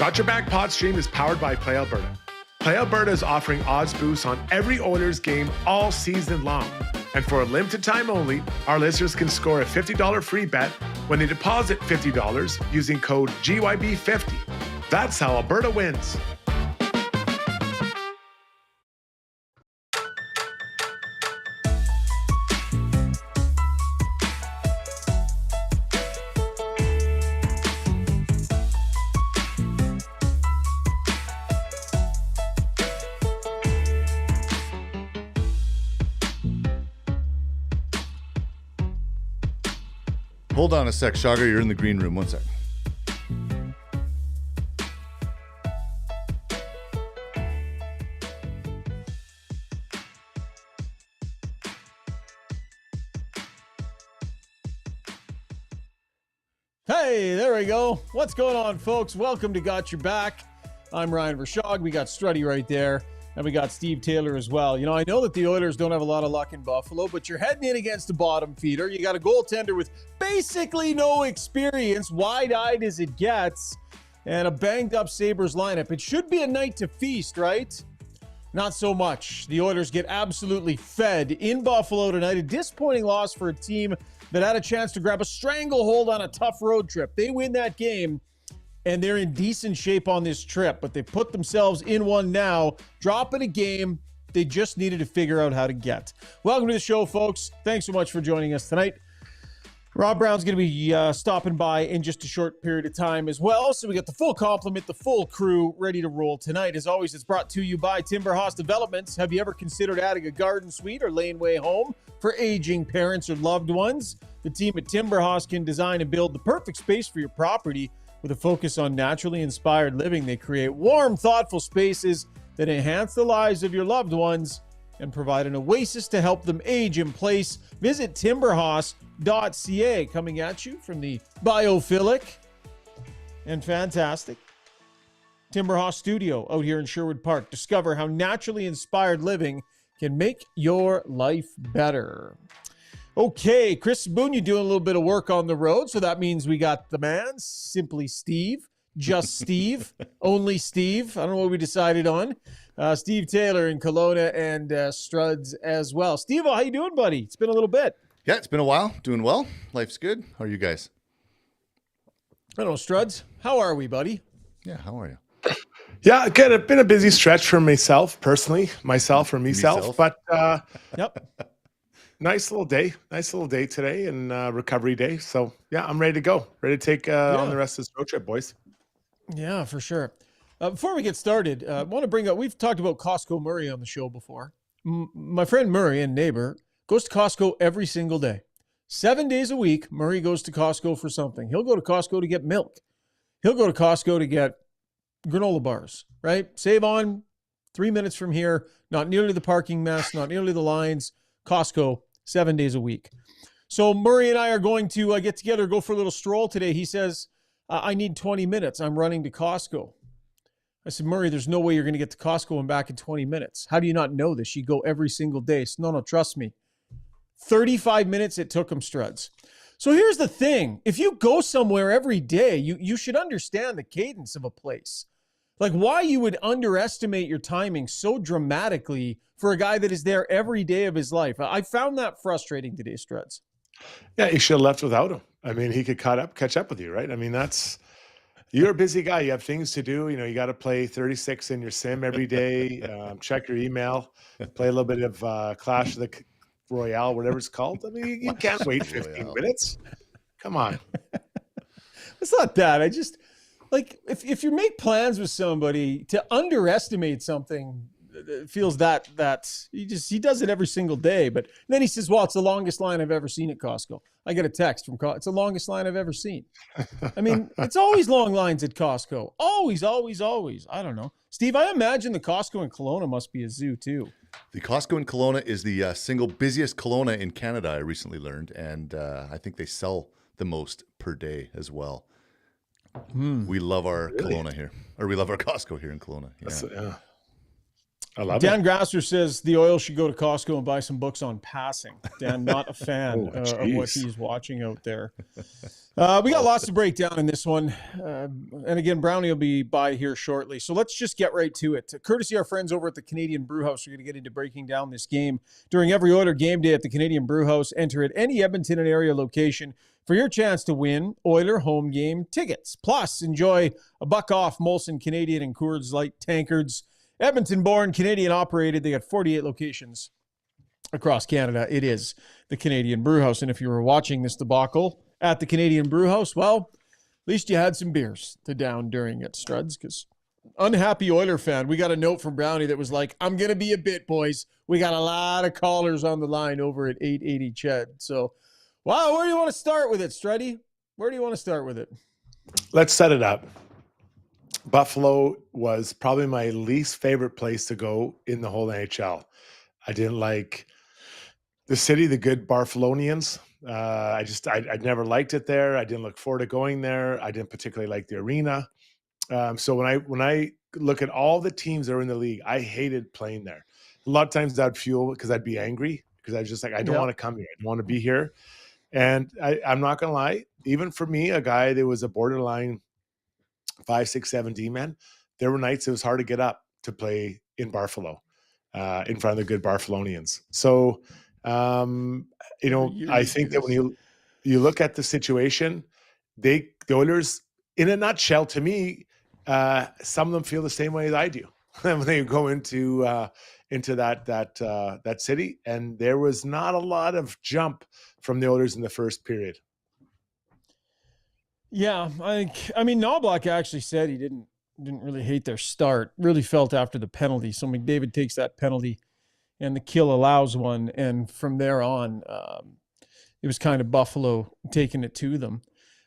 Got Your Back Pod Stream is powered by Play Alberta. Play Alberta is offering odds boosts on every Oilers game all season long. And for a limited time only, our listeners can score a $50 free bet when they deposit $50 using code GYB50. That's how Alberta wins. Hold on a sec, Shogger. You're in the green room. 1 sec. Hey, there we go. What's going on, folks? Welcome to Got Your Back. I'm Ryan Rishaug. We got Struddy right there, and we got Steve Taylor as well. You know, I know that the Oilers don't have a lot of luck in Buffalo, but you're heading in against a bottom feeder. You got a goaltender with basically no experience, wide-eyed as it gets, and a banged-up Sabres lineup. It should be a night to feast, right? Not so much. The Oilers get absolutely fed in Buffalo tonight. A disappointing loss for a team that had a chance to grab a stranglehold on a tough road trip. They win that game, and they're in decent shape on this trip, but they put themselves in one now, dropping a game they just needed to figure out how to get. Welcome to the show, folks. Thanks so much for joining us tonight. Rob Brown's going to be stopping by in just a short period of time as well, so we got the full complement, the full crew ready to roll tonight. As always, it's brought to you by Timber House Developments. Have you ever considered adding a garden suite or laneway home for aging parents or loved ones? The team at Timber House can design and build the perfect space for your property. With a focus on naturally inspired living, they create warm, thoughtful spaces that enhance the lives of your loved ones and provide an oasis to help them age in place. Visit timberhouse.ca. Coming at you from the biophilic and fantastic Timber House studio out here in Sherwood Park. Discover how naturally inspired living can make your life better. Okay, Chris Boone, you're doing a little bit of work on the road, so that means we got the man, Simply Steve, just Steve, only Steve. I don't know what we decided on. Steve Taylor in Kelowna and Struds as well. Steve, how you doing, buddy? It's been a little bit. Yeah, it's been a while. Doing well. Life's good. How are you guys? I don't know, Struds. How are we, buddy? Yeah, how are you? Yeah, again, it's been a busy stretch for myself, personally. Myself. But Yep. nice little day today and recovery day. So, yeah, I'm ready to go. Ready to take on the rest of this road trip, boys. Yeah, for sure. Before we get started, I want to bring up, we've talked about Costco Murray on the show before. My friend Murray and neighbor goes to Costco every single day. 7 days a week, Murray goes to Costco for something. He'll go to Costco to get milk. He'll go to Costco to get granola bars, right? Save on 3 minutes from here, not nearly the parking mess, not nearly the lines. Costco, 7 days a week. So Murray and I are going to get together, go for a little stroll today. He says, I need 20 minutes. I'm running to Costco. I said, Murray, there's no way you're going to get to Costco and back in 20 minutes. How do you not know this? You go every single day. So, no, trust me. 35 minutes it took him, Struds. So here's the thing. If you go somewhere every day, you should understand the cadence of a place. Like why you would underestimate your timing so dramatically for a guy that is there every day of his life. I found that frustrating today, Struds. Yeah, you should have left without him. I mean, he could catch up with you, right? I mean, you're a busy guy. You have things to do. You know, you got to play 36 in your sim every day, check your email, play a little bit of Clash of the Royale, whatever it's called. I mean, you can't wait 15 minutes. Come on. It's not that. I just, like, if you make plans with somebody, to underestimate something, it feels that he does it every single day. But then he says, well, it's the longest line I've ever seen at Costco. I get a text from Costco. It's the longest line I've ever seen. I mean, it's always long lines at Costco. Always, always, always. I don't know. Steve, I imagine the Costco in Kelowna must be a zoo too. The Costco in Kelowna is the single busiest Kelowna in Canada, I recently learned. And I think they sell the most per day as well. We love our Kelowna here. Or we love our Costco here in Kelowna. Yeah. I love Dan it. Grasser says the Oil should go to Costco and buy some books on passing. Dan, not a fan Oh, of what jeez. he's watching out there. We got lots to break down in this one. And again, Brownie will be by here shortly. So let's just get right to it. Courtesy our friends over at the Canadian Brewhouse, we're going to get into breaking down this game. During every Oiler game day at the Canadian Brewhouse, enter at any Edmonton and area location for your chance to win Oiler home game tickets. Plus, enjoy a buck off Molson Canadian and Coors Light tankards. Edmonton-born, Canadian-operated. They got 48 locations across Canada. It is the Canadian Brewhouse. And if you were watching this debacle at the Canadian Brewhouse, well, at least you had some beers to down during it, Struds, because unhappy Oiler fan, we got a note from Brownie that was like, I'm going to be a bit, boys. We got a lot of callers on the line over at 880 Ched. So, wow, where do you want to start with it, Struddy? Where do you want to start with it? Let's set it up. Buffalo was probably my least favorite place to go in the whole NHL. I didn't like the city, the good Barcelonians. I never liked it there. I didn't look forward to going there. I didn't particularly like the arena. So when I look at all the teams that are in the league, I hated playing there. A lot of times that'd fuel because I'd be angry because I was just like, I don't want to come here. I don't want to be here. And I'm not going to lie. Even for me, a guy that was a borderline 5, 6, 7 D-man, there were nights it was hard to get up to play in Barfalo, in front of the good Barcelonians. So, I think that when you look at the situation, the Oilers, in a nutshell, to me, some of them feel the same way as I do when they go into that city, and there was not a lot of jump from the Oilers in the first period. Yeah, I mean, Knoblauch actually said he didn't really hate their start. Really felt after the penalty. So McDavid takes that penalty, and the kill allows one, and from there on, it was kind of Buffalo taking it to them.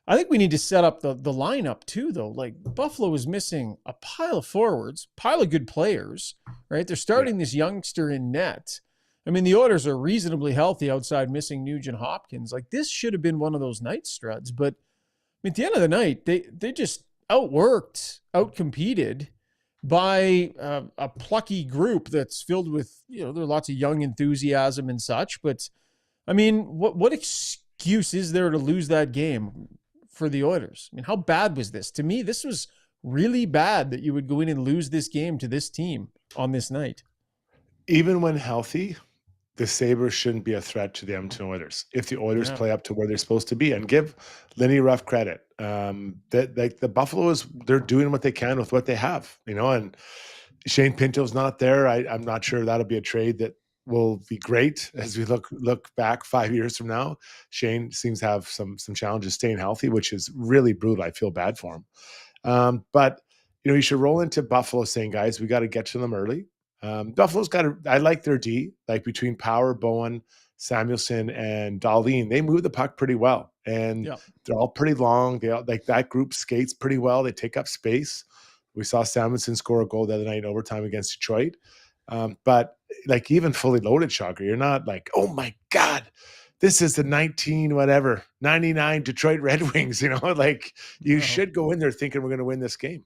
I think we need to set up the lineup too, though. Like Buffalo is missing a pile of forwards, pile of good players, right? They're starting this youngster in net. I mean, the Oilers are reasonably healthy outside missing Nugent Hopkins. Like this should have been one of those night Struds, but at the end of the night, they just outworked, outcompeted by a plucky group that's filled with, there are lots of young enthusiasm and such. But, I mean, what excuse is there to lose that game for the Oilers? I mean, how bad was this? To me, this was really bad that you would go in and lose this game to this team on this night. Even when healthy, the Sabres shouldn't be a threat to the Edmonton Oilers if the Oilers play up to where they're supposed to be. And give Lenny Ruff credit. That like the Buffaloes, they're doing what they can with what they have, and Shane Pinto's not there. I'm not sure that'll be a trade that will be great as we look back 5 years from now. Shane seems to have some challenges staying healthy, which is really brutal. I feel bad for him. But you should roll into Buffalo saying, guys, we got to get to them early. Buffalo's I like their D, like between Power, Bowen, Samuelson, and Dahlin. They move the puck pretty well, and they're all pretty long. Like that group skates pretty well. They take up space. We saw Samuelson score a goal the other night in overtime against Detroit. But like even fully loaded, Shocker, you're not like, oh my God, this is the 99 Detroit Red Wings. Like you should go in there thinking we're going to win this game.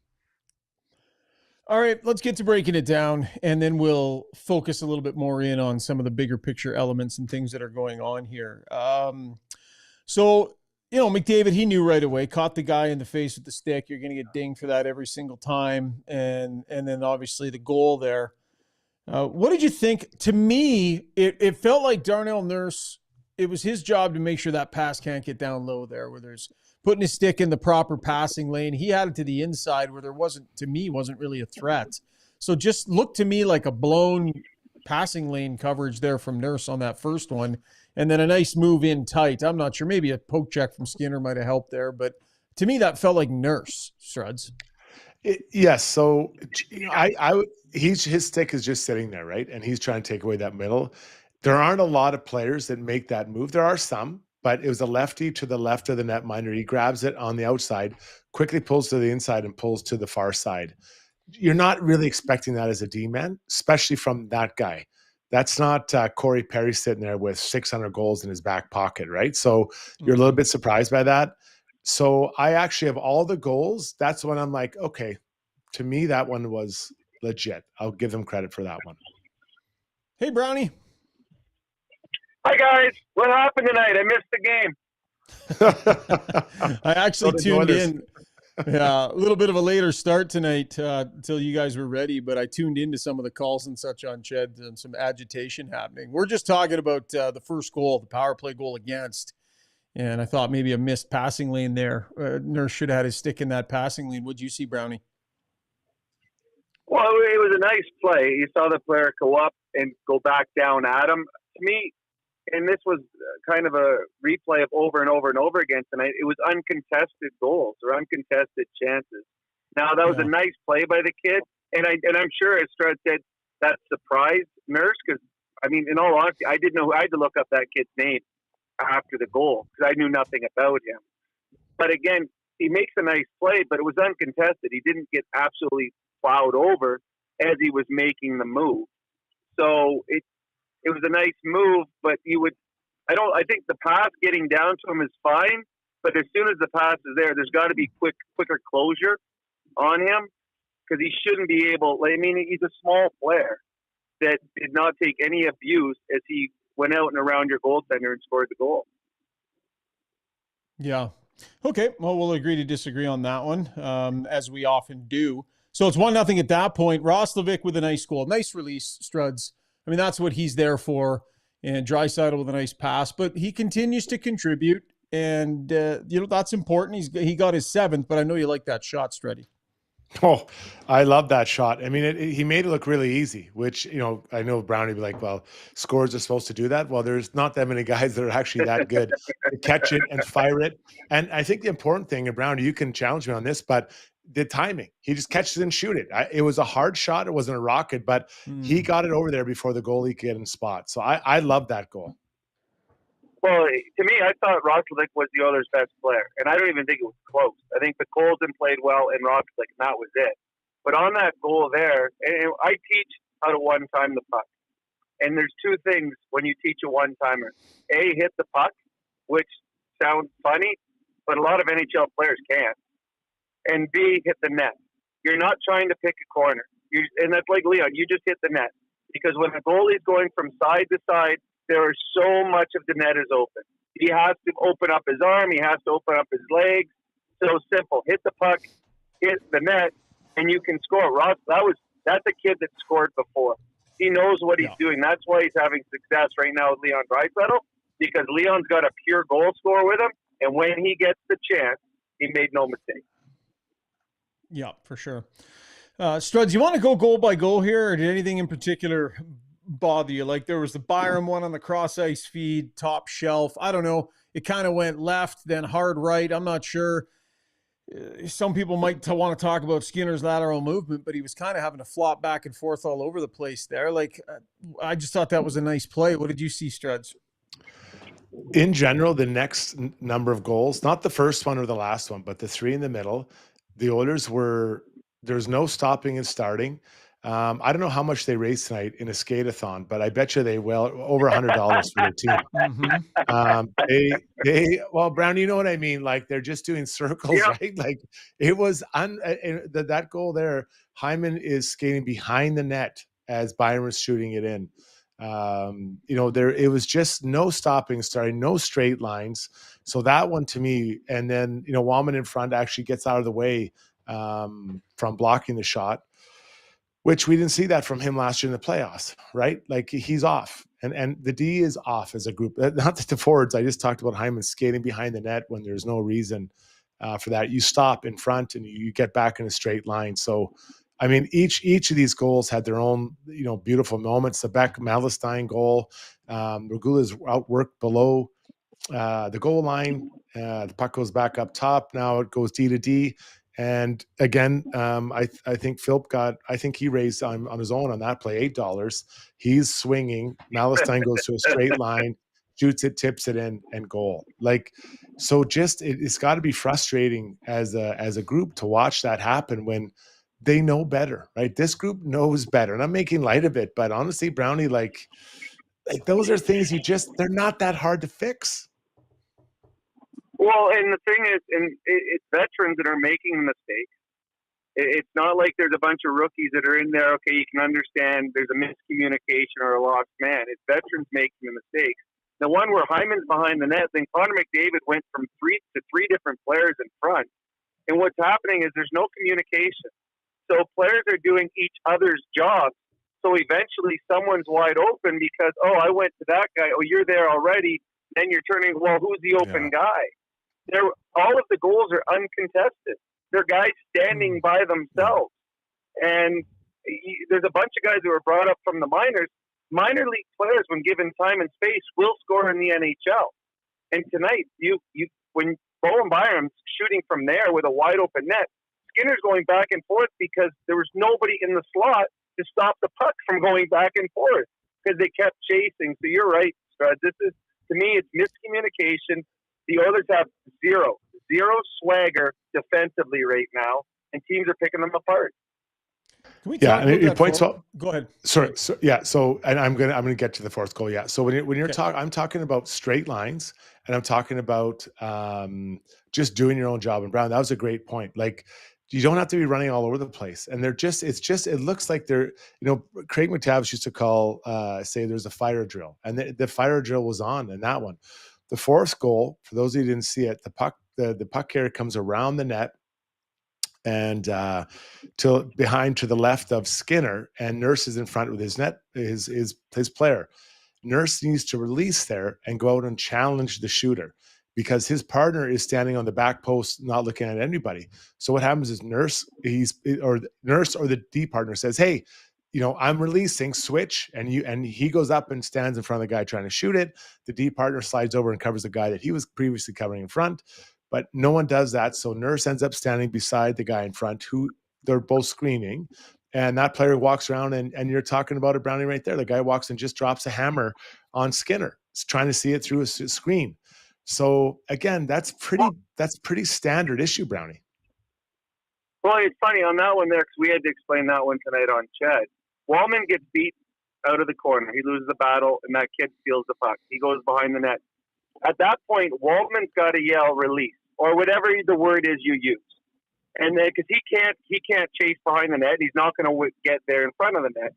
All right, let's get to breaking it down, and then we'll focus a little bit more in on some of the bigger picture elements and things that are going on here. So, McDavid, he knew right away, caught the guy in the face with the stick. You're going to get dinged for that every single time. And then obviously the goal there. What did you think? To me, it felt like Darnell Nurse, it was his job to make sure that pass can't get down low there, where there's putting his stick in the proper passing lane. He had it to the inside where there wasn't really a threat. So just looked to me like a blown passing lane coverage there from Nurse on that first one. And then a nice move in tight. I'm not sure. Maybe a poke check from Skinner might have helped there. But to me, that felt like Nurse, Struds. Yes. So his stick is just sitting there, right? And he's trying to take away that middle. There aren't a lot of players that make that move. There are some, but it was a lefty to the left of the netminder. He grabs it on the outside, quickly pulls to the inside and pulls to the far side. You're not really expecting that as a D-man, especially from that guy. That's not Corey Perry sitting there with 600 goals in his back pocket, right? So you're a little bit surprised by that. So I actually have all the goals. That's when I'm like, okay, to me, that one was legit. I'll give them credit for that one. Hey, Brownie. Hi, guys. What happened tonight? I missed the game. I actually So did tuned Oilers. in. Yeah, a little bit of a later start tonight until you guys were ready, but I tuned into some of the calls and such on Ched and some agitation happening. We're just talking about the first goal, the power play goal against, and I thought maybe a missed passing lane there. Nurse should have had his stick in that passing lane. What'd you see, Brownie? Well, it was a nice play. You saw the player go up and go back down at him. To me, and this was kind of a replay of over and over and over again tonight, it was uncontested goals or uncontested chances. Now, that was a nice play by the kid, and I'm sure, as Strud said, that surprised Nurse because, I mean, in all honesty, I didn't know. I had to look up that kid's name after the goal because I knew nothing about him. But again, he makes a nice play, but it was uncontested. He didn't get absolutely plowed over as he was making the move. So it was a nice move, but I think the pass getting down to him is fine, but as soon as the pass is there's got to be quicker closure on him because he shouldn't be able, he's a small player that did not take any abuse as he went out and around your goaltender and scored the goal. Yeah. Okay. Well, we'll agree to disagree on that one, as we often do. So it's 1-0 at that point. Roslovic with a nice goal. Nice release, Struds. I mean, that's what he's there for. And Draisaitl with a nice pass. But he continues to contribute. And, that's important. He got his 7th, but I know you like that shot, Struddy. Oh, I love that shot. I mean, he made it look really easy, which, I know Brownie would be like, well, scores are supposed to do that. Well, there's not that many guys that are actually that good to catch it and fire it. And I think the important thing, and Brownie, you can challenge me on this, but the timing, he just catches it and shoot it. It was a hard shot. It wasn't a rocket, but he got it over there before the goalie could get in spot. So I love that goal. Well, to me, I thought Roslovic was the Oilers' best player, and I don't even think it was close. I think the Colton played well and Roslovic, and that was it. But on that goal there, and I teach how to one-time the puck. And there's two things when you teach a one-timer. A, hit the puck, which sounds funny, but a lot of NHL players can't. And B, hit the net. You're not trying to pick a corner. And that's like Leon, you just hit the net. Because when a goalie's going from side to side, there is so much of the net is open. He has to open up his arm. He has to open up his legs. So simple. Hit the puck, hit the net, and you can score. Ross, that's a kid that scored before. He knows what he's doing. That's why he's having success right now with Leon Draisaitl, because Leon's got a pure goal scorer with him, and when he gets the chance, he made no mistake. Yeah, for sure. Struds, you want to go goal by goal here, or did anything in particular bother you? Like there was the Byram one on the cross ice feed, top shelf. I don't know. It kind of went left, then hard right. I'm not sure. Some people might want to talk about Skinner's lateral movement, but he was kind of having to flop back and forth all over the place there. Like, I just thought that was a nice play. What did you see, Struds? In general, the next number of goals, not the first one or the last one, but the 3 in the middle, the Oilers there's no stopping and starting. I don't know how much they raised tonight in a skate-a-thon, but I bet you they over $100 for their team. Well, Brown, you know what I mean? Like they're just doing circles, right? Like it was that goal there. Hyman is skating behind the net as Byron was shooting it in. It was just no stopping, starting, no straight lines. So that one to me, and then Wallman in front actually gets out of the way from blocking the shot, which we didn't see that from him last year in the playoffs, right? Like he's off, and the D is off as a group. Not that the forwards. I just talked about Hyman skating behind the net when there's no reason for that. You stop in front and you get back in a straight line. So, I mean, each of these goals had their own, beautiful moments. The Beck Malestein goal, Regula's outworked below the goal line. The puck goes back up top. Now it goes D to D. And again, I think Philp he raised on his own on that play $8. He's swinging. Malestein goes to a straight line, shoots it, tips it in, and goal. Like, so just it's got to be frustrating as a group to watch that happen when they know better, right? This group knows better, and I'm making light of it, but honestly, Brownie, like those are things they're not that hard to fix. Well, and the thing is, and it's veterans that are making the mistakes. It's not like there's a bunch of rookies that are in there. Okay, you can understand there's a miscommunication or a lost man. It's veterans making the mistakes. The one where Hyman's behind the net, then Connor McDavid went from three different players in front. And what's happening is there's no communication. So players are doing each other's jobs. So eventually someone's wide open because, oh, I went to that guy. Oh, you're there already. Then you're turning, well, who's the open guy? All of the goals are uncontested. They're guys standing by themselves. And there's a bunch of guys who were brought up from the minors. Minor league players, when given time and space, will score in the NHL. And tonight, when Bowen Byram's shooting from there with a wide open net, Skinner's going back and forth because there was nobody in the slot to stop the puck from going back and forth because they kept chasing. So you're right, Strud. This is, to me, it's miscommunication. The Oilers have zero swagger defensively right now, and teams are picking them apart. Can we talk about that points well. Go ahead. Sorry. So, so and I'm gonna get to the fourth goal. Yeah. So when you're talking, I'm talking about straight lines, and I'm talking about just doing your own job. And Brown, that was a great point. Like, you don't have to be running all over the place. And it looks like Craig McTavish used to call, say there's a fire drill, and the fire drill was on in that one. The fourth goal, for those who didn't see it, the puck carrier comes around the net and to the left of Skinner, and Nurse is in front with his player. Nurse needs to release there and go out and challenge the shooter because his partner is standing on the back post, not looking at anybody. So what happens is Nurse or the D partner says, "Hey, I'm releasing, switch," and he goes up and stands in front of the guy trying to shoot it. The D partner slides over and covers the guy that he was previously covering in front, but no one does that. So Nurse ends up standing beside the guy in front who they're both screening, and that player walks around and you're talking about a Brownie right there. The guy walks and just drops a hammer on Skinner. He's trying to see it through his screen. So again, that's pretty standard issue, Brownie. Well, it's funny on that one there because we had to explain that one tonight on Chad. Wallman gets beat out of the corner. He loses the battle, and that kid steals the puck. He goes behind the net. At that point, Wallman's got to yell release or whatever the word is you use, and because he can't chase behind the net. He's not going to get there in front of the net,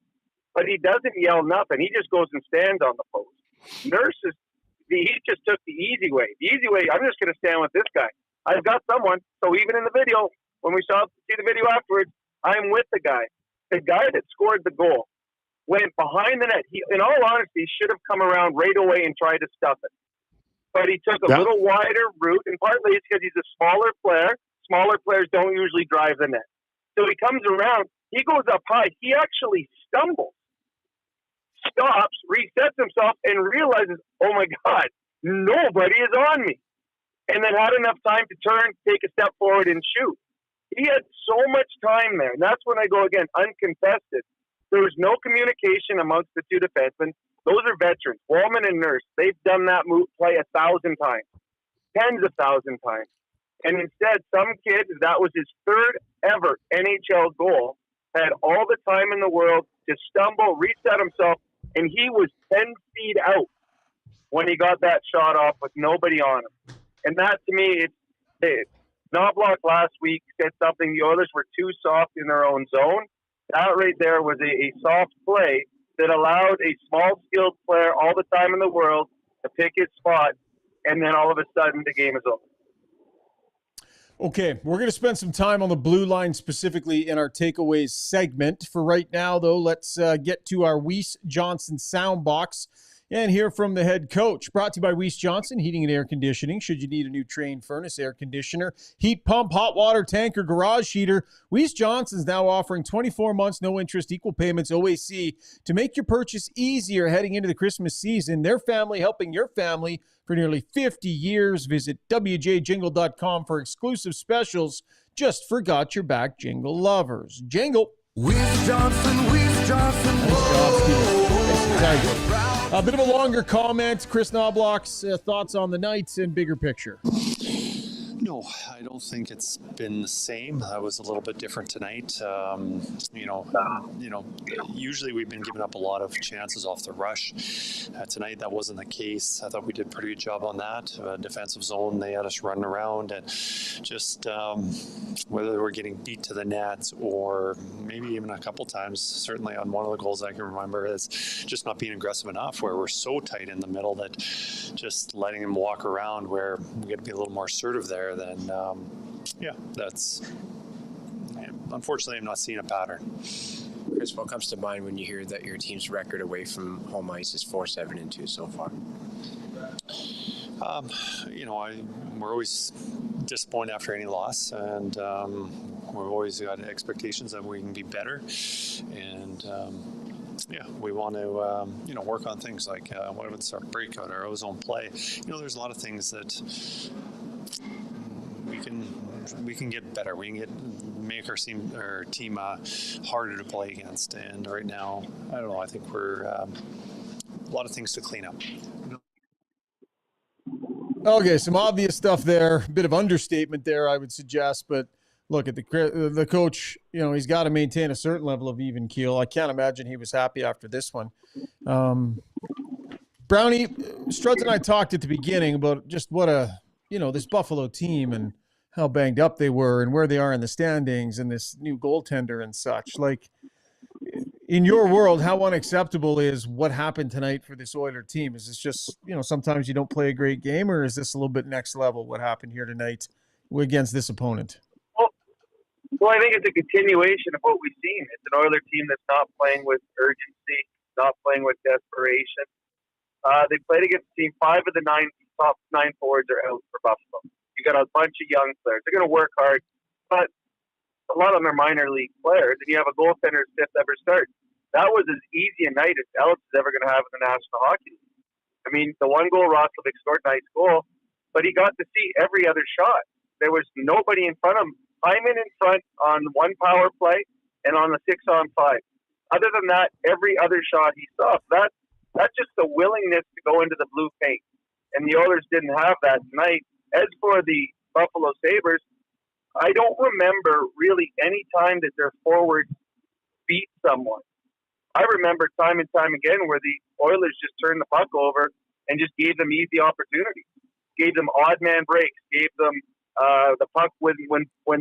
but he doesn't yell nothing. He just goes and stands on the post. Nurse he just took the easy way. The easy way. I'm just going to stand with this guy. I've got someone. So even in the video, when we see the video afterwards, I'm with the guy. The guy that scored the goal went behind the net. He, in all honesty, should have come around right away and tried to stuff it. But he took a little wider route, and partly it's because he's a smaller player. Smaller players don't usually drive the net. So he comes around. He goes up high. He actually stumbles, stops, resets himself, and realizes, oh, my God, nobody is on me. And then had enough time to turn, take a step forward, and shoot. He had so much time there. And that's when I go again, uncontested. There was no communication amongst the two defensemen. Those are veterans, Wallman and Nurse. They've done that move play 1,000 times, tens of 1,000 times. And instead, some kid, that was his third ever NHL goal, had all the time in the world to stumble, reset himself, and he was 10 feet out when he got that shot off with nobody on him. And that, to me, it's Knoblauch last week said something. The Oilers were too soft in their own zone. That right there was a soft play that allowed a small, skilled player all the time in the world to pick his spot, and then all of a sudden the game is over. Okay, we're going to spend some time on the blue line specifically in our takeaways segment. For right now, though, let's get to our Weiss Johnson soundbox and hear from the head coach. Brought to you by Weiss Johnson Heating and Air Conditioning. Should you need a new Trane furnace, air conditioner, heat pump, hot water tank, or garage heater, Weiss Johnson is now offering 24 months, no interest, equal payments, OAC, to make your purchase easier heading into the Christmas season. Their family helping your family for nearly 50 years. Visit WJJingle.com for exclusive specials just for Got Your Back Jingle lovers. Jingle. Weiss Johnson, Weiss Johnson. A bit of a longer comment. Chris Knoblauch's thoughts on the Knights and bigger picture. No, I don't think it's been the same. That was a little bit different tonight. Usually we've been giving up a lot of chances off the rush. Tonight that wasn't the case. I thought we did a pretty good job on that. Defensive zone, they had us running around, and just whether we're getting beat to the net or maybe even a couple times, certainly on one of the goals I can remember, is just not being aggressive enough, where we're so tight in the middle that just letting them walk around, where we got to be a little more assertive there. Then unfortunately, I'm not seeing a pattern. Chris, what comes to mind when you hear that your team's record away from home ice is 4-7-2 so far? We're always disappointed after any loss, and we've always got expectations that we can be better, and we want to work on things like what if it's our breakout, our ozone play. There's a lot of things that we can get better. We can make our team harder to play against. And right now, I don't know. I think we're a lot of things to clean up. Okay, some obvious stuff there. A bit of understatement there, I would suggest. But look at the coach. He's got to maintain a certain level of even keel. I can't imagine he was happy after this one. Brownie, Struds and I talked at the beginning about just what this Buffalo team and how banged up they were and where they are in the standings and this new goaltender and such. Like, in your world, how unacceptable is what happened tonight for this Oiler team? Is this just, sometimes you don't play a great game, or is this a little bit next level, what happened here tonight against this opponent? Well, I think it's a continuation of what we've seen. It's an Oiler team that's not playing with urgency, not playing with desperation. They played against a team. 5 of the top 9 forwards are out for Buffalo. You got a bunch of young players. They're going to work hard, but a lot of them are minor league players, and you have a goaltender's 5th ever start. That was as easy a night as Ellis is ever going to have in the National Hockey League. I mean, the one goal, Roslovic scored, nice goal, but he got to see every other shot. There was nobody in front of him. Hyman in front on one power play and on the 6-on-5. Other than that, every other shot he saw. That's just the willingness to go into the blue paint. And the Oilers didn't have that tonight. As for the Buffalo Sabres, I don't remember really any time that their forwards beat someone. I remember time and time again where the Oilers just turned the puck over and just gave them easy opportunities, gave them odd man breaks, gave them the puck when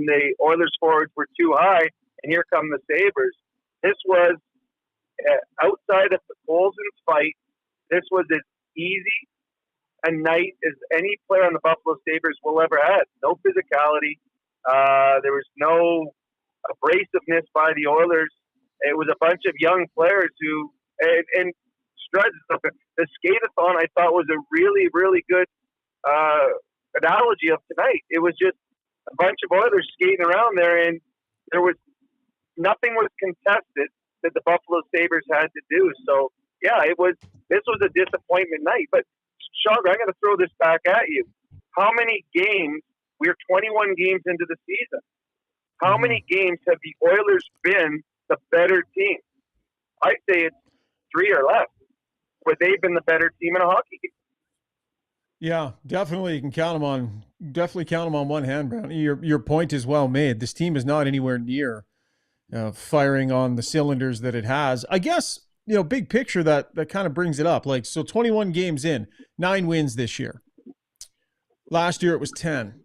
the Oilers forwards were too high, and here come the Sabres. This was outside of the Colson's fight. This was as easy a night as any player on the Buffalo Sabres will ever have. No physicality. There was no abrasiveness by the Oilers. It was a bunch of young players who, and Struds, the skate-a-thon I thought was a really, really good analogy of tonight. It was just a bunch of Oilers skating around there, and nothing was contested that the Buffalo Sabres had to do. So, yeah, this was a disappointment night. But, Sean, I'm going to throw this back at you. How many games? We're 21 games into the season. How many games have the Oilers been the better team? I'd say it's 3 or less, where they've been the better team in a hockey game. Yeah, definitely. You can count them on one hand, Brownie. Your point is well made. This team is not anywhere near firing on the cylinders that it has. I guess, big picture that kind of brings it up. Like, so 21 games in, 9 wins this year. Last year it was 10.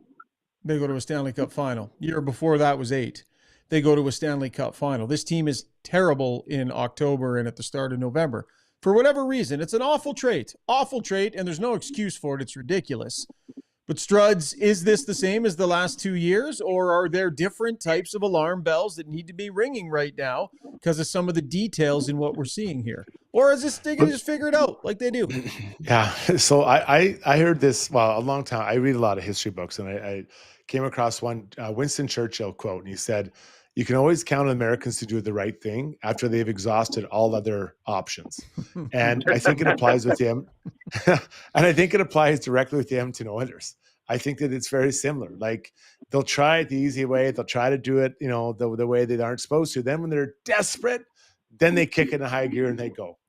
They go to a Stanley Cup final. Year before that was 8. They go to a Stanley Cup final. This team is terrible in October and at the start of November. For whatever reason, it's an awful trait, and there's no excuse for it. It's ridiculous. But Struds, is this the same as the last 2 years, or are there different types of alarm bells that need to be ringing right now because of some of the details in what we're seeing here? Or is this, they can just figure it out like they do? Yeah. So I heard this, a long time. I read a lot of history books, and I came across one Winston Churchill quote, and he said, "You can always count on Americans to do the right thing after they've exhausted all other options." And I think it applies with them. And I think it applies directly with the Edmonton Oilers. I think that it's very similar. Like, they'll try it the easy way. They'll try to do it, the way they aren't supposed to. Then when they're desperate, then they kick it in high gear and they go.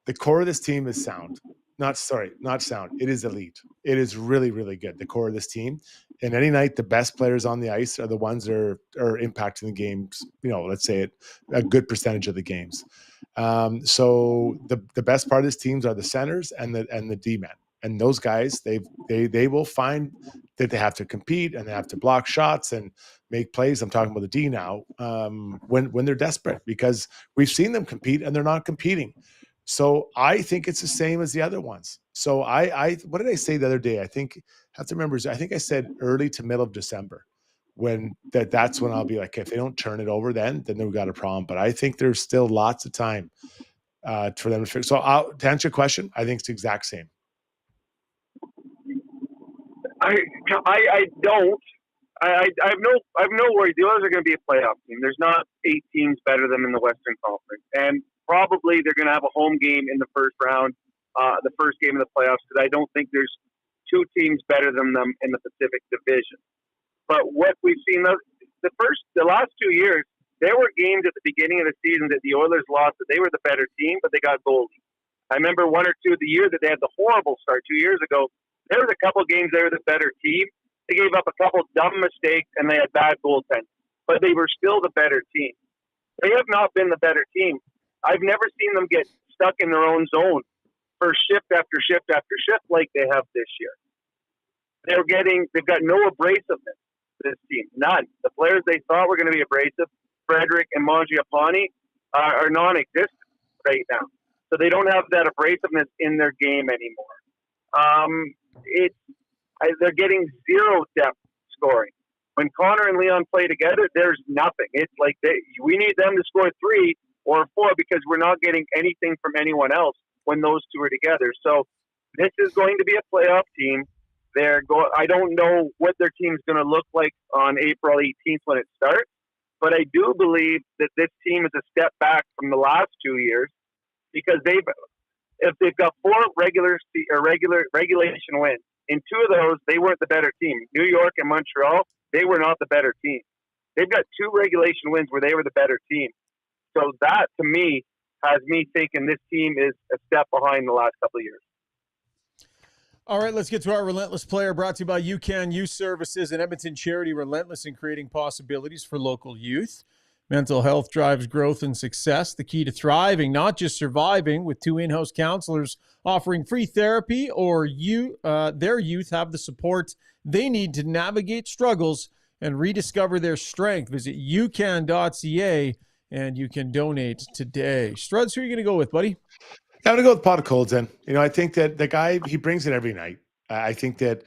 The core of this team is sound. Not sound. It is elite. It is really, really good. The core of this team. And any night, the best players on the ice are the ones that are impacting the games. Let's say a good percentage of the games. So the best part of this teams are the centers and the D-men. And those guys, they will find that they have to compete and they have to block shots and make plays. I'm talking about the D now, when they're desperate, because we've seen them compete and they're not competing. So I think it's the same as the other ones. So what did I say the other day? I have to remember. I think I said early to middle of December, when that's when I'll be like, if they don't turn it over, then we've got a problem. But I think there's still lots of time for them to fix. So to answer your question, I think it's the exact same. I don't. I have no worries. The Oilers are going to be a playoff team. There's not 8 teams better than in the Western Conference, and probably they're going to have a home game in the first round, the first game of the playoffs, because I don't think there's 2 teams better than them in the Pacific Division. But what we've seen the last 2 years, there were games at the beginning of the season that the Oilers lost that they were the better team, but they got goalies. I remember 1 or 2 of the year that they had the horrible start 2 years ago. There was a couple games they were the better team. They gave up a couple dumb mistakes and they had bad goaltending, but they were still the better team. They have not been the better team. I've never seen them get stuck in their own zone for shift after shift after shift like they have this year. They've got no abrasiveness, this team. None. The players they thought were going to be abrasive, Frederick and Mangiapane, are non-existent right now. So they don't have that abrasiveness in their game anymore. They're getting zero depth scoring. When Connor and Leon play together, there's nothing. It's like we need them to score 3 or 4 because we're not getting anything from anyone else when those two are together. So this is going to be a playoff team. I don't know what their team's going to look like on April 18th when it starts, but I do believe that this team is a step back from the last 2 years, because if they've got 4 regulation wins, in 2 of those, they weren't the better team. New York and Montreal, they were not the better team. They've got 2 regulation wins where they were the better team. So that, to me, has me thinking this team is a step behind the last couple of years. All right, let's get to our Relentless player, brought to you by UCAN Youth Services and Edmonton charity Relentless, in creating possibilities for local youth. Mental health drives growth and success, the key to thriving, not just surviving, with 2 in-house counselors offering free therapy, or their youth have the support they need to navigate struggles and rediscover their strength. Visit ucan.ca and you can donate today. Struds, who are you going to go with, buddy? I'm going to go with Pot of Colds. I think that the guy, he brings it every night. I think that,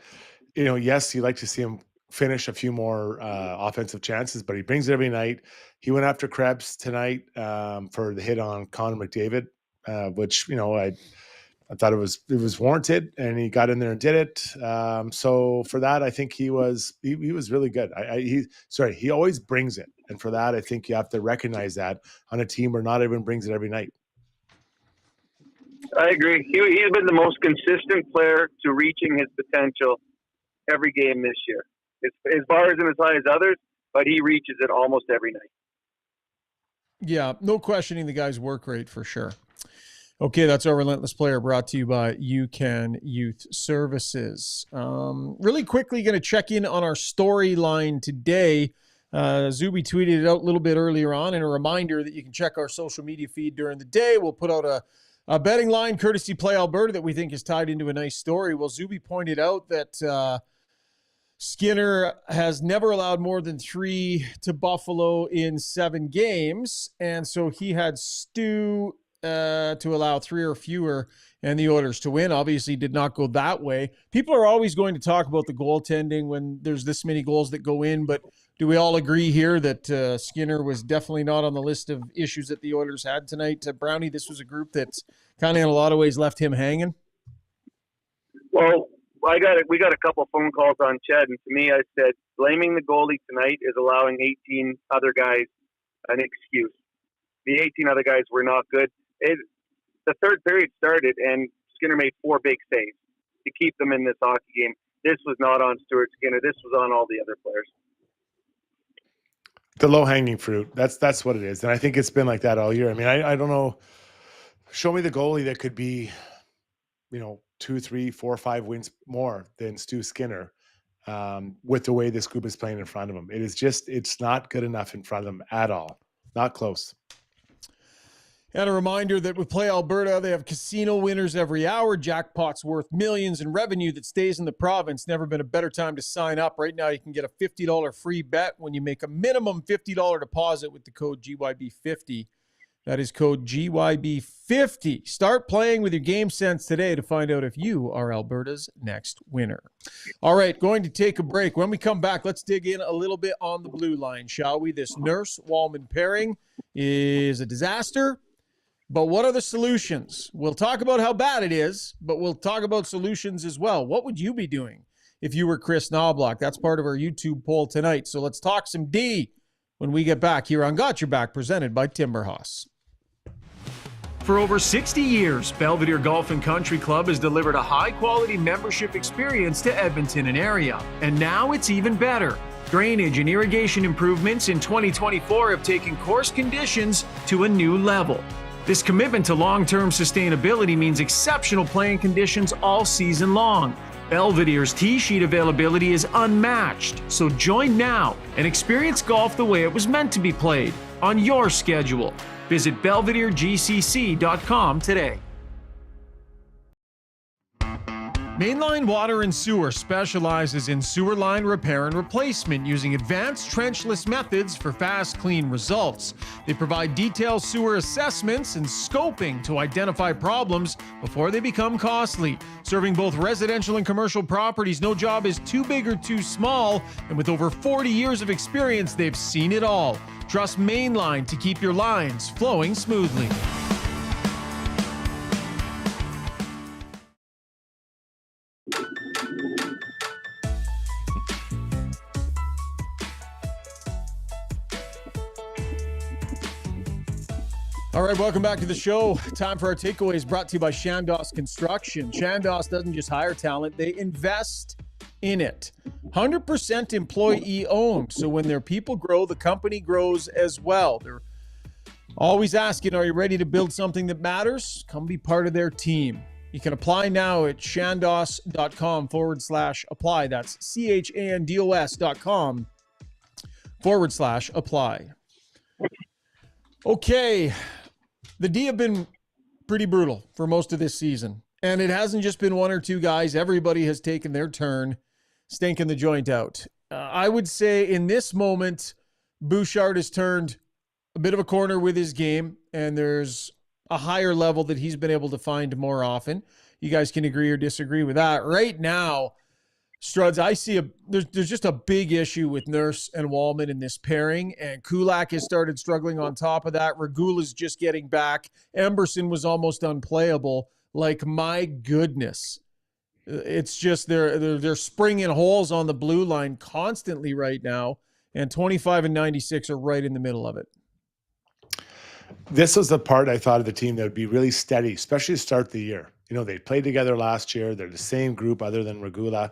yes, you like to see him finish a few more offensive chances, but he brings it every night. He went after Krebs tonight for the hit on Connor McDavid, which, I thought it was warranted, and he got in there and did it. So for that, I think he was really good. He always brings it. And for that, I think you have to recognize that on a team where not everyone brings it every night. I agree. He's been the most consistent player to reaching his potential every game this year. It's as far as and as high as others, but he reaches it almost every night. Yeah, no questioning the guy's work rate for sure. Okay, that's our Relentless player, brought to you by UCAN Youth Services. Really quickly, going to check in on our storyline today. Zuby tweeted it out a little bit earlier on, and a reminder that you can check our social media feed during the day. We'll put out a betting line courtesy Play Alberta that we think is tied into a nice story. Well, Zuby pointed out that Skinner has never allowed more than 3 to Buffalo in 7 games. And so he had Stu to allow 3 or fewer and the Oilers to win. Obviously did not go that way. People are always going to talk about the goaltending when there's this many goals that go in, but do we all agree here that Skinner was definitely not on the list of issues that the Oilers had tonight? Brownie, this was a group that's kind of in a lot of ways left him hanging. Well, we got a couple phone calls on Ched, and to me, I said blaming the goalie tonight is allowing 18 other guys an excuse. The 18 other guys were not good. The third period started, and Skinner made 4 big saves to keep them in this hockey game. This was not on Stuart Skinner. This was on all the other players. The low-hanging fruit. That's what it is. And I think it's been like that all year. I mean, I don't know. Show me the goalie that could be, 2, 3, 4, 5 wins more than Stu Skinner. with the way this group is playing in front of them. It's not good enough in front of them at all. Not close. And a reminder that with Play Alberta, they have casino winners every hour, jackpots worth millions in revenue that stays in the province. Never been a better time to sign up. Right now, you can get a $50 free bet when you make a minimum $50 deposit with the code GYB50. That is code GYB50. Start playing with your game sense today to find out if you are Alberta's next winner. All right, going to take a break. When we come back, let's dig in a little bit on the blue line, shall we? This Nurse-Wallman pairing is a disaster. But what are the solutions? We'll talk about how bad it is, but we'll talk about solutions as well. What would you be doing if you were Chris Knoblauch? That's part of our YouTube poll tonight. So let's talk some D when we get back here on Got Your Back, presented by Timberhouse. For over 60 years, Belvedere Golf and Country Club has delivered a high-quality membership experience to Edmonton and area. And now it's even better. Drainage and irrigation improvements in 2024 have taken course conditions to a new level. This commitment to long-term sustainability means exceptional playing conditions all season long. Belvedere's tee sheet availability is unmatched, so join now and experience golf the way it was meant to be played, on your schedule. Visit belvederegcc.com today. Mainline Water and Sewer specializes in sewer line repair and replacement using advanced trenchless methods for fast, clean results. They provide detailed sewer assessments and scoping to identify problems before they become costly. Serving both residential and commercial properties, no job is too big or too small, and with over 40 years of experience, they've seen it all. Trust Mainline to keep your lines flowing smoothly. All right, welcome back to the show. Time for our takeaways, brought to you by Chandos Construction. Chandos doesn't just hire talent, they invest in it. 100% employee owned. So when their people grow, the company grows as well. They're always asking, are you ready to build something that matters? Come be part of their team. You can apply now at chandos.com/apply. That's chandos.com/apply. Okay. The D have been pretty brutal for most of this season. And it hasn't just been one or two guys. Everybody has taken their turn stinking the joint out. I would say in this moment, Bouchard has turned a bit of a corner with his game, and there's a higher level that he's been able to find more often. You guys can agree or disagree with that. Right now, Struds, I see there's just a big issue with Nurse and Wallman in this pairing, and Kulak has started struggling on top of that. Regula's just getting back. Emberson was almost unplayable. Like, my goodness. It's just they're springing holes on the blue line constantly right now, and 25 and 96 are right in the middle of it. This was the part I thought of the team that would be really steady, especially to start the year. You know, they played together last year. They're the same group other than Regula,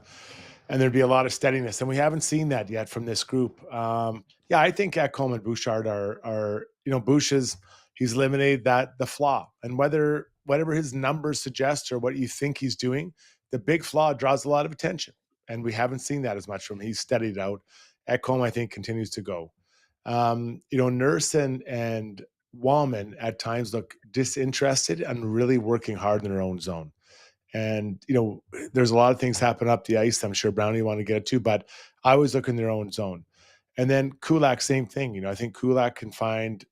and there'd be a lot of steadiness. And we haven't seen that yet from this group. I think Ekholm and Bouchard are Bouch's, he's eliminated the flaw. And whatever his numbers suggest or what you think he's doing, the big flaw draws a lot of attention. And we haven't seen that as much from him. He's steadied out. Ekholm, I think, continues to go. Nurse and Wallman at times look disinterested and really working hard in their own zone. And, there's a lot of things happen up the ice. I'm sure Brownie want to get it too, but I always look in their own zone. And then Kulak, same thing. I think Kulak can find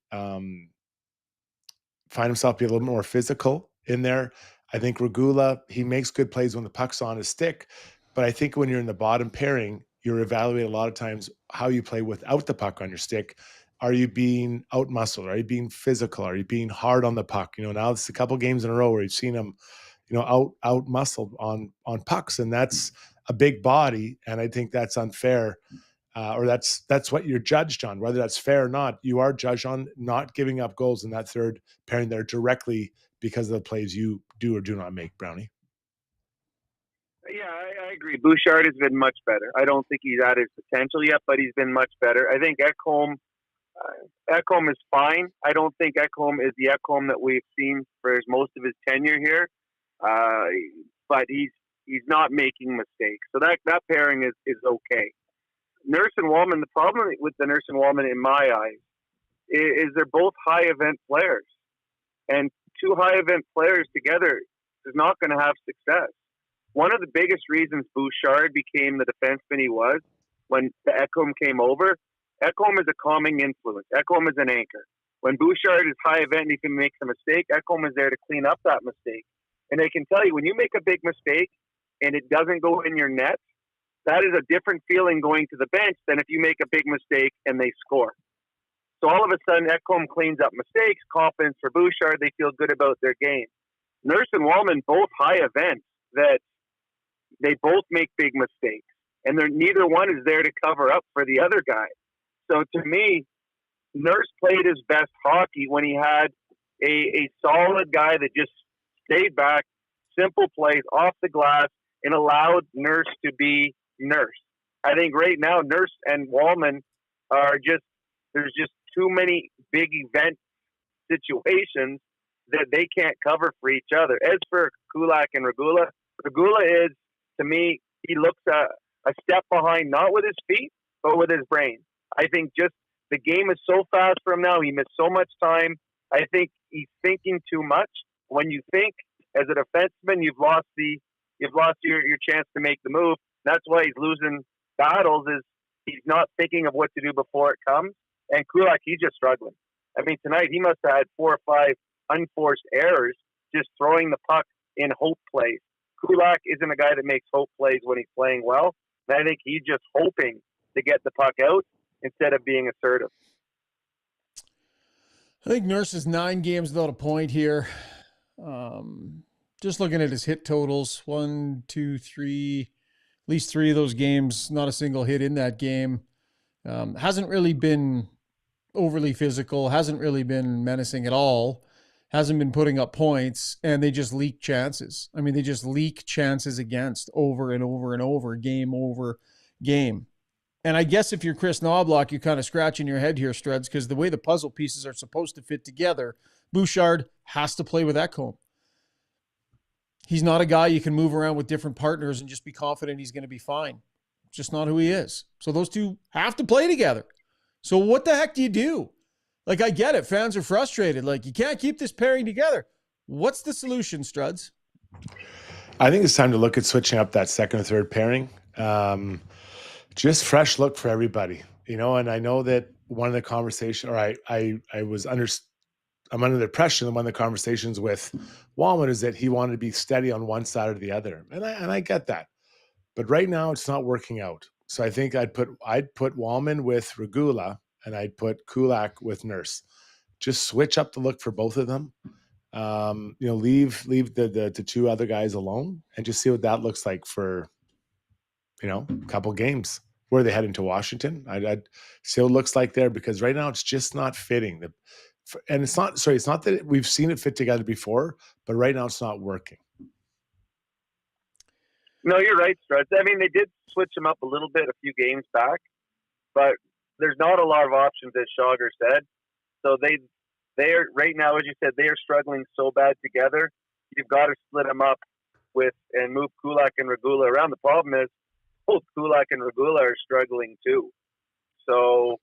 himself be a little more physical in there. I think Regula, he makes good plays when the puck's on his stick. But I think when you're in the bottom pairing, you're evaluating a lot of times how you play without the puck on your stick. Are you being out-muscled? Are you being physical? Are you being hard on the puck? Now it's a couple games in a row where you've seen him, out-muscled on pucks, and that's a big body, and I think that's unfair, or that's what you're judged on. Whether that's fair or not, you are judged on not giving up goals in that third pairing there directly because of the plays you do or do not make, Brownie. Yeah, I agree. Bouchard has been much better. I don't think he's at his potential yet, but he's been much better. I think Ekholm is fine. I don't think Ekholm is the Ekholm that we've seen for most of his tenure here. But he's he's not making mistakes. So that pairing is okay. Nurse and Wallman, the problem with the Nurse and Wallman in my eyes is they're both high event players. And two high event players together is not going to have success. One of the biggest reasons Bouchard became the defenseman he was when the Ekholm came over, Ekholm is a calming influence. Ekholm is an anchor. When Bouchard is high event and he can make a mistake, Ekholm is there to clean up that mistake. And I can tell you, when you make a big mistake and it doesn't go in your net, that is a different feeling going to the bench than if you make a big mistake and they score. So all of a sudden, Ekholm cleans up mistakes, confidence for Bouchard, they feel good about their game. Nurse and Wallman, both high events that they both make big mistakes. And neither one is there to cover up for the other guy. So to me, Nurse played his best hockey when he had a solid guy that just stayed back, simple plays off the glass, and allowed Nurse to be Nurse. I think right now, Nurse and Wallman there's just too many big event situations that they can't cover for each other. As for Kulak and Regula is, to me, he looks a step behind, not with his feet, but with his brain. I think just the game is so fast for him now. He missed so much time. I think he's thinking too much. When you think as a defenseman, you've lost your chance to make the move. That's why he's losing battles. Is he's not thinking of what to do before it comes. And Kulak, he's just struggling. I mean, tonight he must have had 4 or 5 unforced errors just throwing the puck in hope plays. Kulak isn't a guy that makes hope plays when he's playing well. And I think he's just hoping to get the puck out instead of being assertive. I think Nurse is 9 games without a point here. Just looking at his hit totals, 1, 2, 3, at least 3 of those games, not a single hit in that game. Hasn't really been overly physical, hasn't really been menacing at all, hasn't been putting up points, and they just leak chances. I mean, they just leak chances against over and over and over, game over game. And I guess if you're Chris Knoblauch, you're kind of scratching your head here, Struds, because the way the puzzle pieces are supposed to fit together, Bouchard has to play with Ekholm. He's not a guy you can move around with different partners and just be confident he's going to be fine. It's just not who he is. So those two have to play together. So what the heck do you do? Like, I get it. Fans are frustrated. Like, you can't keep this pairing together. What's the solution, Struds? I think it's time to look at switching up that second or third pairing. Just fresh look for everybody, and I know that one of the conversations, or I'm under the impression that one of the conversations with Wallman is that he wanted to be steady on one side or the other. And I get that. But right now it's not working out. So I think I'd put Wallman with Regula and I'd put Kulak with Nurse. Just switch up the look for both of them. Leave the 2 other guys alone and just see what that looks like for, a couple games. Where are they heading to Washington? I'd see what it looks like there, because right now it's just not fitting. And it's not that we've seen it fit together before, but right now it's not working. No, you're right, Struds. I mean, they did switch him up a little bit a few games back, but there's not a lot of options, as Schauger said. So they are right now, as you said, they are struggling so bad together. You've got to split them up and move Kulak and Regula around. The problem is both Kulak and Regula are struggling too. So,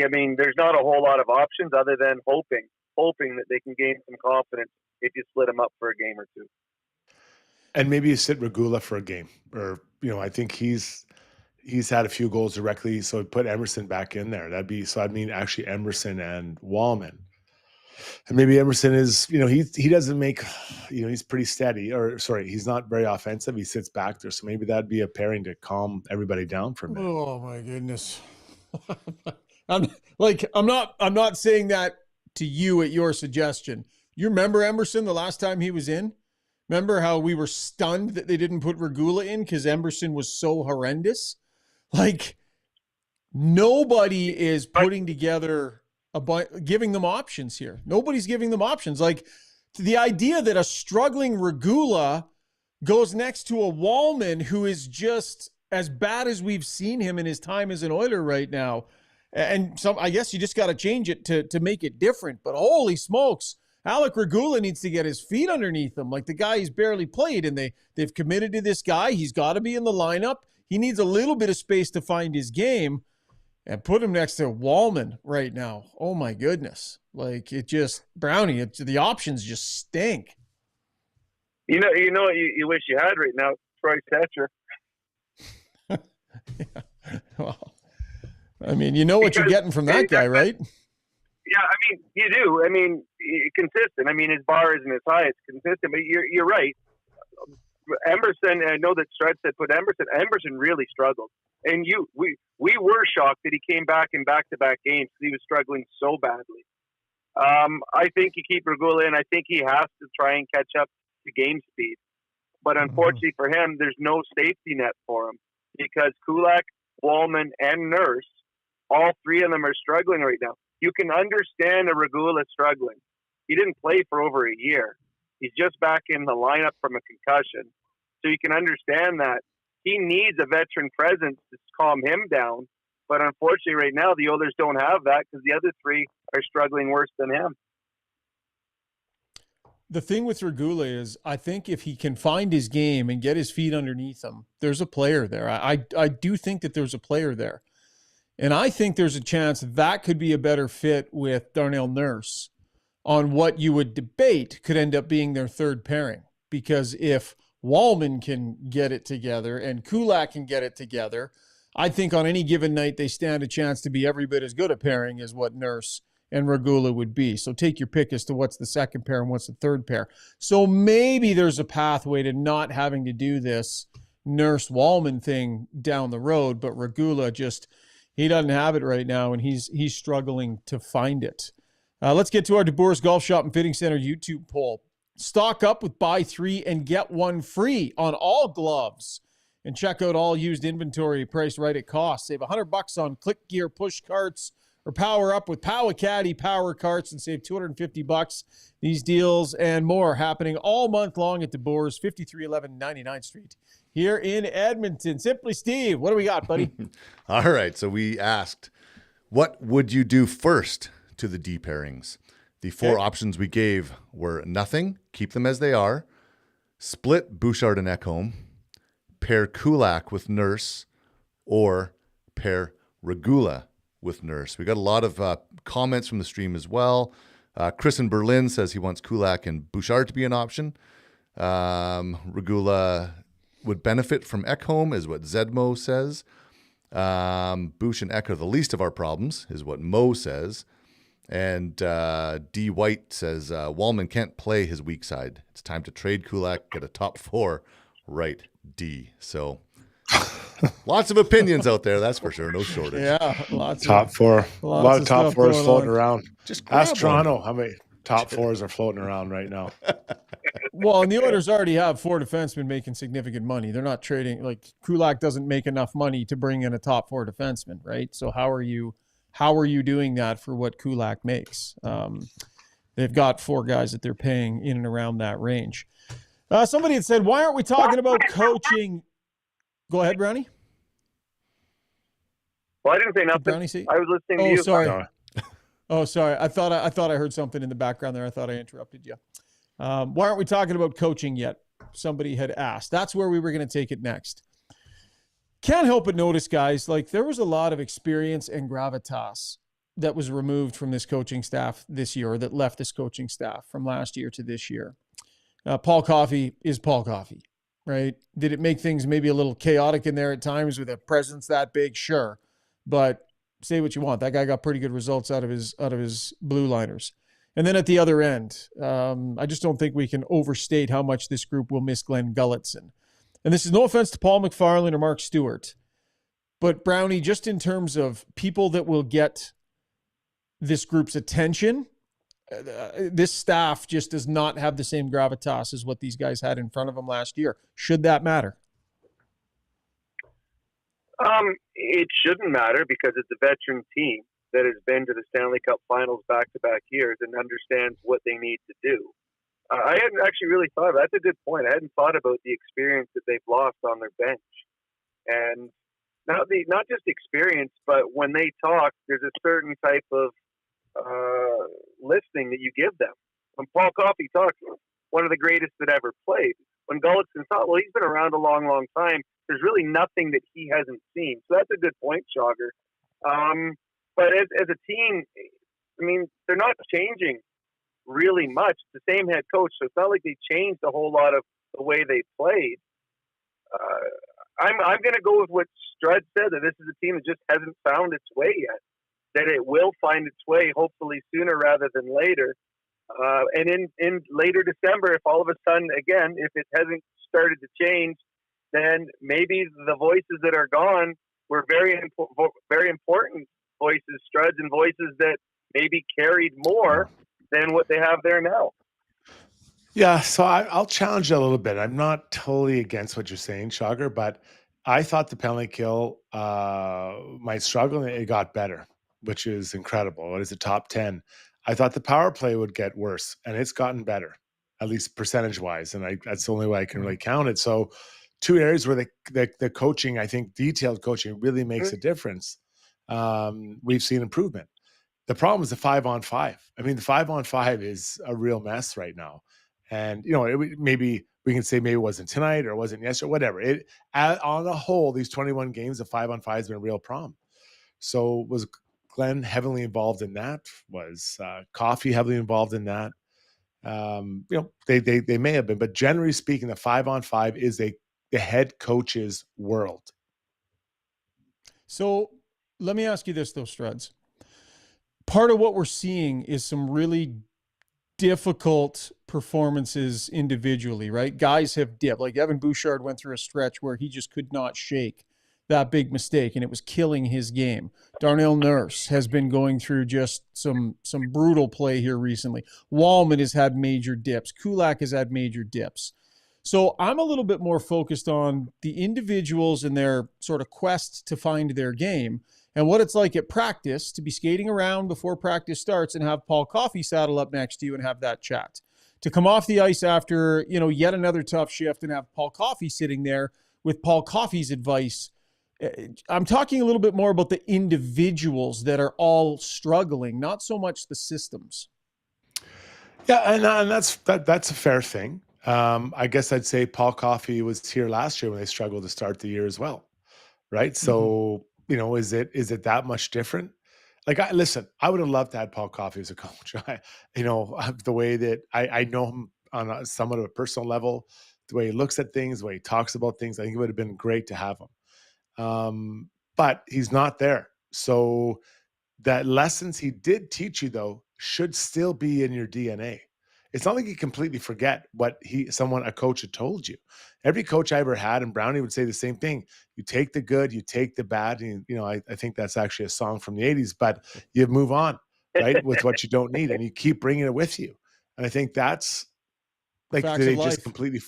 I mean, there's not a whole lot of options other than hoping that they can gain some confidence if you split them up for a game or two. And maybe you sit Regula for a game, or I think he's had a few goals directly, so put Emerson back in there. I'd mean actually Emerson and Wallman. And maybe Emerson is, he doesn't make, he's pretty steady, he's not very offensive. He sits back there. So maybe that'd be a pairing to calm everybody down for a minute. Oh my goodness. I'm not saying that to you at your suggestion. You remember Emerson the last time he was in? Remember how we were stunned that they didn't put Regula in because Emerson was so horrendous? Like, nobody is putting together giving them options here. Nobody's giving them options. Like, the idea that a struggling Regula goes next to a Wallman who is just as bad as we've seen him in his time as an Oiler right now. And I guess you just got to change it to make it different. But holy smokes, Alec Regula needs to get his feet underneath him. Like, the guy he's barely played, and they've committed to this guy. He's got to be in the lineup. He needs a little bit of space to find his game, and put him next to Wallman right now. Oh my goodness. Like, it just, Brownie, the options just stink. You know what you wish you had right now? Troy Setcher. Yeah. Well, I mean, you know what you're getting from that guy, right? Yeah, I mean, you do. I mean, consistent. I mean, his bar isn't as high. It's consistent, but you're right. Emerson, I know that Strud said put Emerson. Emerson really struggled, and we were shocked that he came back in back-to-back games because he was struggling so badly. I think you keep Regula in. I think he has to try and catch up to game speed, but unfortunately for him, there's no safety net for him because Kulak, Wallman, and Nurse, all three of them are struggling right now. You can understand a Regula struggling. He didn't play for over a year. He's just back in the lineup from a concussion. So you can understand that he needs a veteran presence to calm him down. But unfortunately, right now, the Oilers don't have that because the other three are struggling worse than him. The thing with Regula is, I think if he can find his game and get his feet underneath him, there's a player there. I do think that there's a player there. And I think there's a chance that could be a better fit with Darnell Nurse on what you would debate could end up being their third pairing. Because if Wallman can get it together and Kulak can get it together, I think on any given night they stand a chance to be every bit as good a pairing as what Nurse and Regula would be. So take your pick as to what's the second pair and what's the third pair. So maybe there's a pathway to not having to do this Nurse-Wallman thing down the road, but Regula just, he doesn't have it right now, and he's struggling to find it. Let's get to our DeBoer's Golf Shop and Fitting Center YouTube poll. Stock up with buy 3 and get 1 free on all gloves. And check out all used inventory priced right at cost. Save $100 on Click Gear push carts, or power up with Power Caddy power carts and save $250. These deals and more happening all month long at DeBoer's, 5311 99th Street here in Edmonton. Simply Steve, what do we got, buddy? All right, so we asked, what would you do first to the D-pairings? The four options we gave were nothing, keep them as they are, split Bouchard and Ekholm, pair Kulak with Nurse, or pair Regula with Nurse. We got a lot of comments from the stream as well. Chris in Berlin says he wants Kulak and Bouchard to be an option. Regula would benefit from Ekholm, is what Zedmo says. Bouch and Ek are the least of our problems, is what Mo says. And D. White says Wallman can't play his weak side. It's time to trade Kulak, get a top 4. Right, D. So lots of opinions out there, that's for sure. No shortage. Yeah, lots top of, 4. A lot of top 4s floating around. Just ask Toronto how many top 4s are floating around right now. Well, and the Oilers already have 4 defensemen making significant money. They're not trading, like, Kulak doesn't make enough money to bring in a top 4 defenseman, right? So how are you doing that for what Kulak makes? They've got 4 guys that they're paying in and around that range. Somebody had said, why aren't we talking about coaching? Go ahead, Brownie. Well, I didn't say nothing. Brownie say? I was listening to you. Sorry. Oh, sorry. I thought I heard something in the background there. I thought I interrupted you. Why aren't we talking about coaching yet? Somebody had asked. That's where we were going to take it next. Can't help but notice, guys, like there was a lot of experience and gravitas that was removed from this coaching staff this year, or that left this coaching staff from last year to this year. Paul Coffey is Paul Coffey, right? Did it make things maybe a little chaotic in there at times with a presence that big? Sure. But say what you want. That guy got pretty good results out of his blue liners. And then at the other end, I just don't think we can overstate how much this group will miss Glenn Gulletson. And this is no offense to Paul McFarland or Mark Stewart, but Brownie, just in terms of people that will get this group's attention, this staff just does not have the same gravitas as what these guys had in front of them last year. Should that matter? It shouldn't matter because it's a veteran team that has been to the Stanley Cup Finals back-to-back years and understands what they need to do. I hadn't actually really thought of that. That's a good point. I hadn't thought about the experience that they've lost on their bench. And not just experience, but when they talk, there's a certain type of listening that you give them. When Paul Coffey talks, one of the greatest that ever played. When Gullickson thought, well, he's been around a long, long time. There's really nothing that he hasn't seen. So that's a good point, Schauger. But as a team, I mean, they're not changing really much. It's the same head coach, so it's not like they changed a whole lot of the way they played. I'm going to go with what Strud said, that this is a team that just hasn't found its way yet. That it will find its way, hopefully sooner rather than later. And in later December, if all of a sudden, again, if it hasn't started to change, then maybe the voices that are gone were very important voices, Struds, and voices that maybe carried more than what they have there now. Yeah, so I'll challenge you a little bit. I'm not totally against what you're saying, Schauger, but I thought the penalty kill might struggle, and it got better, which is incredible. What is it, top 10? I thought the power play would get worse, and it's gotten better, at least percentage-wise, and that's the only way I can really count it. So two areas where the coaching, I think detailed coaching really makes a difference. We've seen improvement. The problem is the 5-on-5. I mean, the 5-on-5 is a real mess right now. And, maybe we can say maybe it wasn't tonight or it wasn't yesterday, whatever. On the whole, these 21 games, the 5-on-5 has been a real problem. So was Glenn heavily involved in that? Was Coffey heavily involved in that? They may have been, but generally speaking, the 5-on-5 is the head coach's world. So let me ask you this, though, Struds. Part of what we're seeing is some really difficult performances individually, right? Guys have dipped. Like Evan Bouchard went through a stretch where he just could not shake that big mistake, and it was killing his game. Darnell Nurse has been going through just some brutal play here recently. Wallman has had major dips. Kulak has had major dips. So I'm a little bit more focused on the individuals and their sort of quest to find their game, and what it's like at practice to be skating around before practice starts and have Paul Coffey saddle up next to you and have that chat. To come off the ice after, yet another tough shift and have Paul Coffey sitting there with Paul Coffey's advice. I'm talking a little bit more about the individuals that are all struggling, not so much the systems. Yeah, and that's a fair thing. I guess I'd say Paul Coffey was here last year when they struggled to start the year as well, right? So, is it that much different? Like, I would have loved to have Paul Coffey as a coach. The way that I know him on somewhat of a personal level, the way he looks at things, the way he talks about things, I think it would have been great to have him. But he's not there. So that lessons he did teach you, though, should still be in your DNA. It's not like you completely forget what a coach had told you. Every coach I ever had, and Brownie would say the same thing. You take the good, you take the bad. And, I think that's actually a song from the 80s, but you move on, right, with what you don't need, and you keep bringing it with you. And I think that's like, did they just completely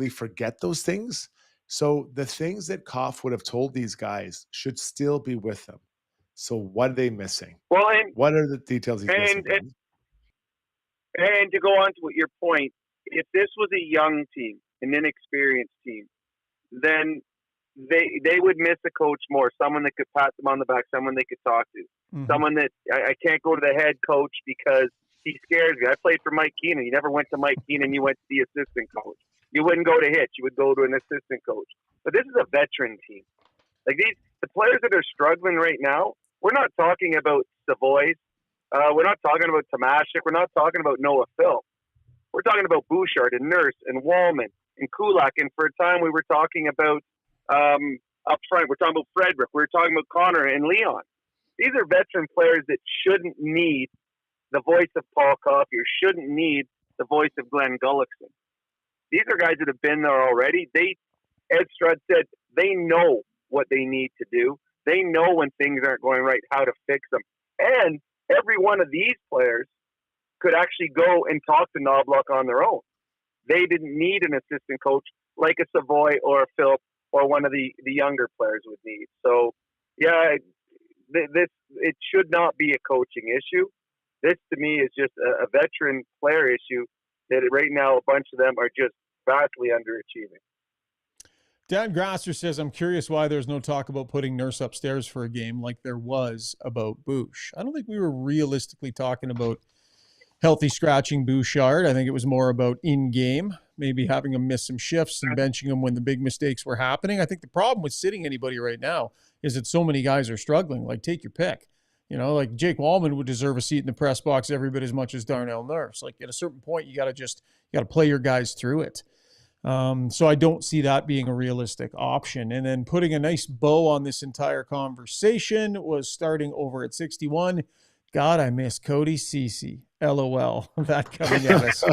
forget those things? So the things that Koff would have told these guys should still be with them. So what are they missing? Well, what are the details he's missing? And to go on to your point, if this was a young team, an inexperienced team, then they would miss a coach more, someone that could pat them on the back, someone they could talk to, someone that I can't go to the head coach because he scares me. I played for Mike Keenan. You never went to Mike Keenan. You went to the assistant coach. You wouldn't go to Hitch. You would go to an assistant coach. But this is a veteran team. Like the players that are struggling right now, we're not talking about Savoy. We're not talking about Tomashik. We're not talking about Noah Phil. We're talking about Bouchard and Nurse and Wallman and Kulak. And for a time, we were talking about up front. We're talking about Frederick. We were talking about Connor and Leon. These are veteran players that shouldn't need the voice of Paul Coffey or shouldn't need the voice of Glenn Gullickson. These are guys that have been there already. As Strud said, they know what they need to do. They know when things aren't going right, how to fix them. And every one of these players could actually go and talk to Knoblauch on their own. They didn't need an assistant coach like a Savoy or a Philp or one of the younger players would need. So, yeah, it should not be a coaching issue. This, to me, is just a veteran player issue that right now a bunch of them are just vastly underachieving. Dan Grasser says, I'm curious why there's no talk about putting Nurse upstairs for a game like there was about Bouch. I don't think we were realistically talking about healthy scratching Bouchard. I think it was more about in-game, maybe having him miss some shifts and benching him when the big mistakes were happening. I think the problem with sitting anybody right now is that so many guys are struggling. Like, take your pick. You know, like Jake Wallman would deserve a seat in the press box every bit as much as Darnell Nurse. Like, at a certain point, you got to play your guys through it. So I don't see that being a realistic option. And then putting a nice bow on this entire conversation was starting over at 61. God, I miss Cody Ceci. LOL. That coming at us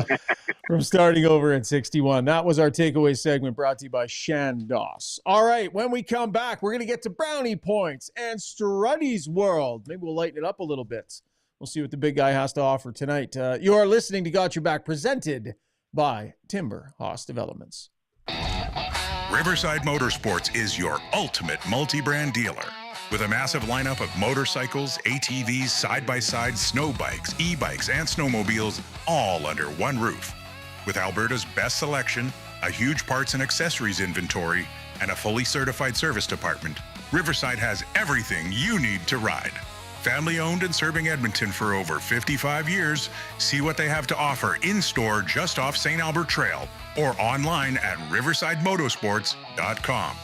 from starting over at 61. That was our takeaway segment brought to you by Shandos. All right, when we come back, we're going to get to Brownie Points and Struddy's World. Maybe we'll lighten it up a little bit. We'll see what the big guy has to offer tonight. You are listening to Got Your Back, presented by Timber House Developments. Riverside Motorsports is your ultimate multi-brand dealer. With a massive lineup of motorcycles, ATVs, side-by-sides, snow bikes, e-bikes, and snowmobiles, all under one roof. With Alberta's best selection, a huge parts and accessories inventory, and a fully certified service department, Riverside has everything you need to ride. Family-owned and serving Edmonton for over 55 years, see what they have to offer in-store just off St. Albert Trail or online at riversidemotorsports.com.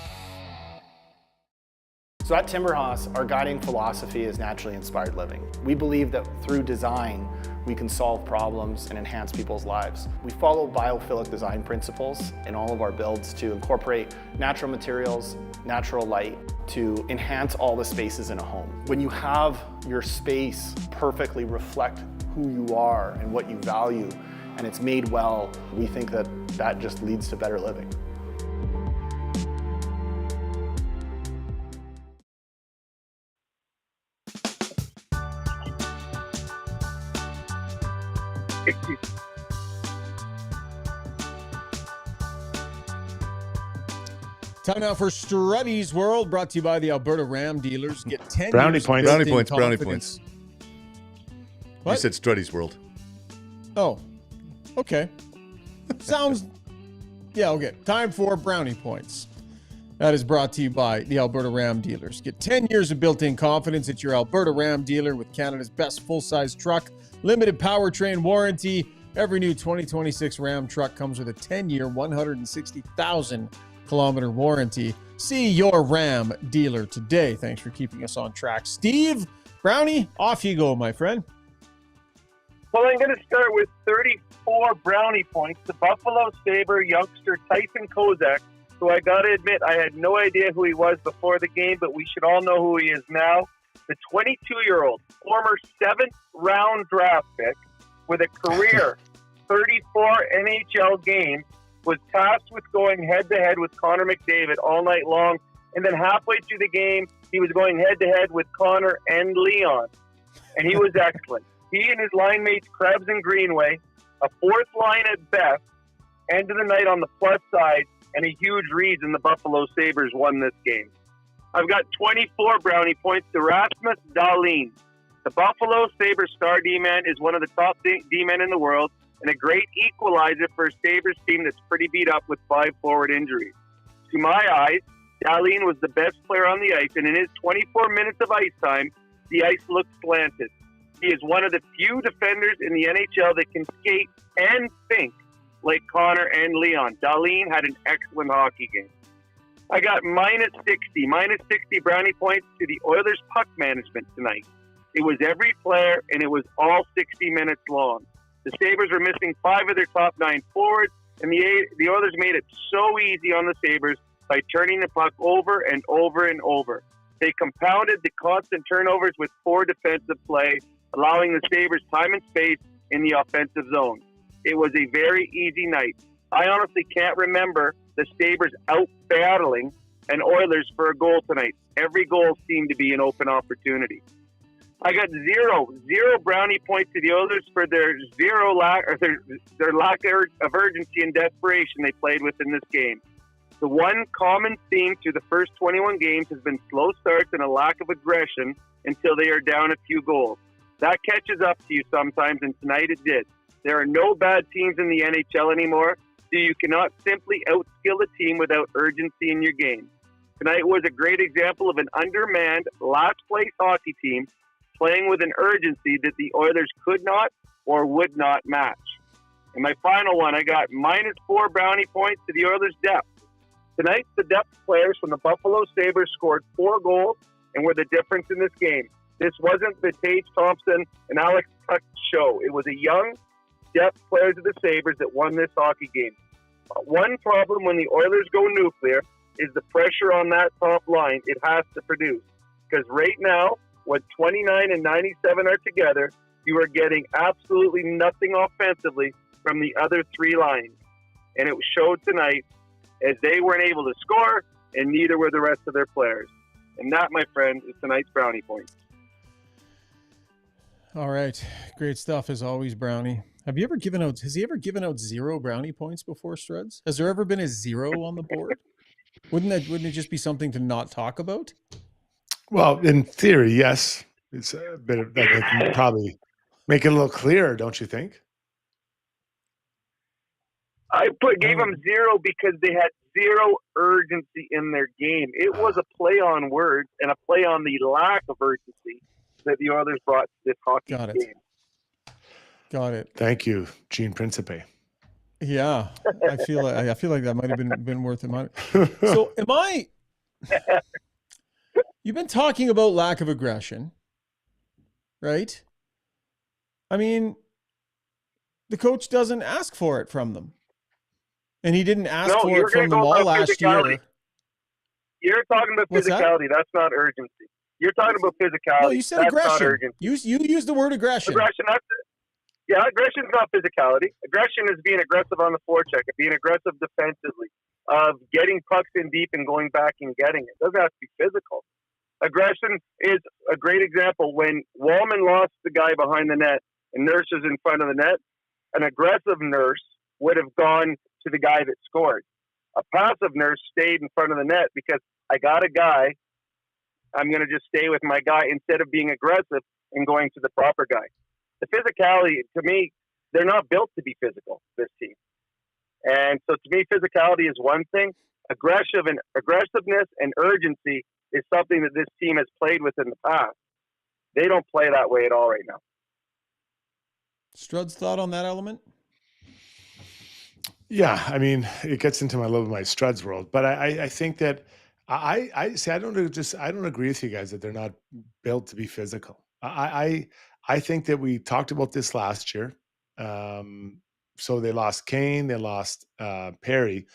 So at Timber House, our guiding philosophy is naturally inspired living. We believe that through design, we can solve problems and enhance people's lives. We follow biophilic design principles in all of our builds to incorporate natural materials, natural light, to enhance all the spaces in a home. When you have your space perfectly reflect who you are and what you value, and it's made well, we think that that just leads to better living. Time now for Struddy's World, brought to you by the Alberta Ram dealers. Get 10 Brownie years points. built-in Brownie confidence. points. What? You said Struddy's World. Oh, okay. Sounds, yeah, okay. Time for Brownie Points. That is brought to you by the Alberta Ram dealers. Get 10 years of built-in confidence at your Alberta Ram dealer with Canada's best full-size truck, limited powertrain warranty. Every new 2026 Ram truck comes with a 10-year, 160,000-kilometer warranty. See your Ram dealer today. Thanks for keeping us on track. Steve, Brownie, off you go, my friend. Well, I'm going to start with 34 brownie points. The Buffalo Sabre youngster Tyson Kozak, who I got to admit, I had no idea who he was before the game, but we should all know who he is now. The 22-year-old, former 7th-round draft pick with a career 34 NHL games, was tasked with going head-to-head with Connor McDavid all night long, and then halfway through the game, he was going head-to-head with Connor and Leon, and he was excellent. He and his line mates Krebs and Greenway, a fourth line at best, ended the night on the plus side, and a huge reason the Buffalo Sabres won this game. I've got 24 brownie points to Rasmus Dahlin. The Buffalo Sabres star D-man is one of the top D-men in the world and a great equalizer for a Sabres team that's pretty beat up with 5 forward injuries. To my eyes, Dahlin was the best player on the ice, and in his 24 minutes of ice time, the ice looked slanted. He is one of the few defenders in the NHL that can skate and think like Connor and Leon. Dahlin had an excellent hockey game. I got minus 60 brownie points to the Oilers' puck management tonight. It was every player, and it was all 60 minutes long. The Sabres were missing 5 of their top 9 forwards, and the Oilers made it so easy on the Sabres by turning the puck over and over and over. They compounded the constant turnovers with poor defensive play, allowing the Sabres time and space in the offensive zone. It was a very easy night. I honestly can't remember the Sabres out-battling an Oilers for a goal tonight. Every goal seemed to be an open opportunity. I got zero brownie points to the Oilers for their lack of urgency and desperation they played with in this game. The one common theme through the first 21 games has been slow starts and a lack of aggression until they are down a few goals. That catches up to you sometimes, and tonight it did. There are no bad teams in the NHL anymore, so you cannot simply outskill a team without urgency in your game. Tonight was a great example of an undermanned, last-place hockey team playing with an urgency that the Oilers could not or would not match. And my final one, I got -4 Brownie points to the Oilers' depth. Tonight, the depth players from the Buffalo Sabres scored 4 goals and were the difference in this game. This wasn't the Tage Thompson and Alex Tuck show. It was a young depth players of the Sabres that won this hockey game. One problem when the Oilers go nuclear is the pressure on that top line it has to produce. Because right now, when 29 and 97 are together, you are getting absolutely nothing offensively from the other 3 lines. And it showed tonight as they weren't able to score, and neither were the rest of their players. And that, my friend, is tonight's Brownie point. All right. Great stuff as always, Brownie. Has he ever given out 0 Brownie points before, Struds? Has there ever been a 0 on the board? Wouldn't it just be something to not talk about? Well, in theory, yes. It's a bit of that. They can probably make it a little clearer, don't you think? I gave them 0 because they had 0 urgency in their game. It was a play on words and a play on the lack of urgency that the Oilers brought to this hockey game. Got it. Thank you, Gene Principe. Yeah, I feel like that might have been worth it. So, You've been talking about lack of aggression, right? I mean, the coach doesn't ask for it from them. And he didn't ask for it from them all last year. You're talking about physicality. That's not urgency. You're talking about physicality. No, you said that's aggression. Not urgency. You used the word aggression. Aggression, aggression is not physicality. Aggression is being aggressive on the forecheck, being aggressive defensively, of getting pucks in deep and going back and getting it. It doesn't have to be physical. Aggression is a great example. When Wallman lost the guy behind the net and Nurse is in front of the net, an aggressive Nurse would have gone to the guy that scored. A passive Nurse stayed in front of the net because I got a guy, I'm going to just stay with my guy instead of being aggressive and going to the proper guy. The physicality, to me, they're not built to be physical, this team. And so to me, physicality is one thing. Aggressiveness and urgency is something that this team has played with in the past. They don't play that way at all right now. Strud's thought on that element? Yeah, I mean, it gets into my Struds world, but I think that I don't agree with you guys that they're not built to be physical. I think that we talked about this last year. So they lost Kane, they lost Perry,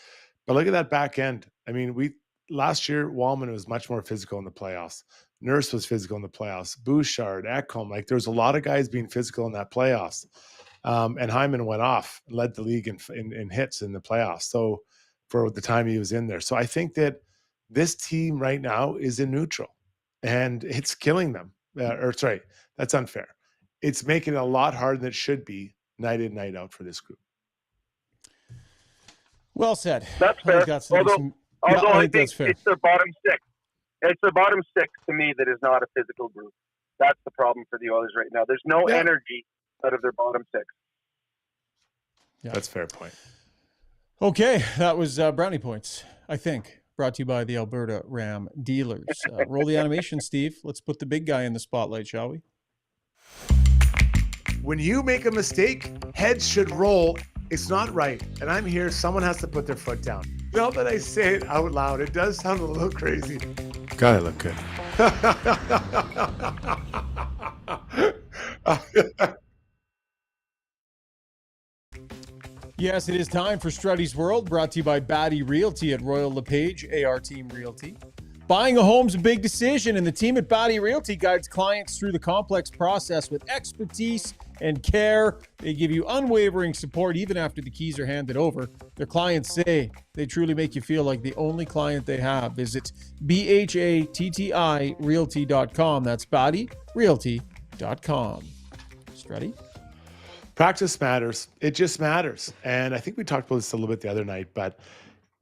but look at that back end. I mean, last year Wallman was much more physical in the playoffs. Nurse was physical in the playoffs. Bouchard, Ekholm, like there's a lot of guys being physical in that playoffs. And Hyman went off, led the league in hits in the playoffs. So for the time he was in there. So I think that this team right now is in neutral and it's killing them. That's unfair. It's making it a lot harder than it should be night in, night out for this group. Well said. That's fair. Although I think that's fair. It's their bottom 6. It's their bottom 6 to me that is not a physical group. That's the problem for the Oilers right now. There's no energy out of their bottom 6. Yeah, that's a fair point. Okay, that was Brownie points, I think. Brought to you by the Alberta Ram Dealers. Roll the animation, Steve. Let's put the big guy in the spotlight, shall we? When you make a mistake, heads should roll. It's not right. And I'm here. Someone has to put their foot down. Now that I say it out loud, it does sound a little crazy. God, I look good. Yes, it is time for Struddy's World, brought to you by Batty Realty at Royal LePage, AR Team Realty. Buying a home's a big decision, and the team at Batty Realty guides clients through the complex process with expertise and care. They give you unwavering support even after the keys are handed over. Their clients say they truly make you feel like the only client they have. Visit BHATTIRealty.com. That's BattyRealty.com. Struddy? Practice matters. It just matters. And I think we talked about this a little bit the other night, but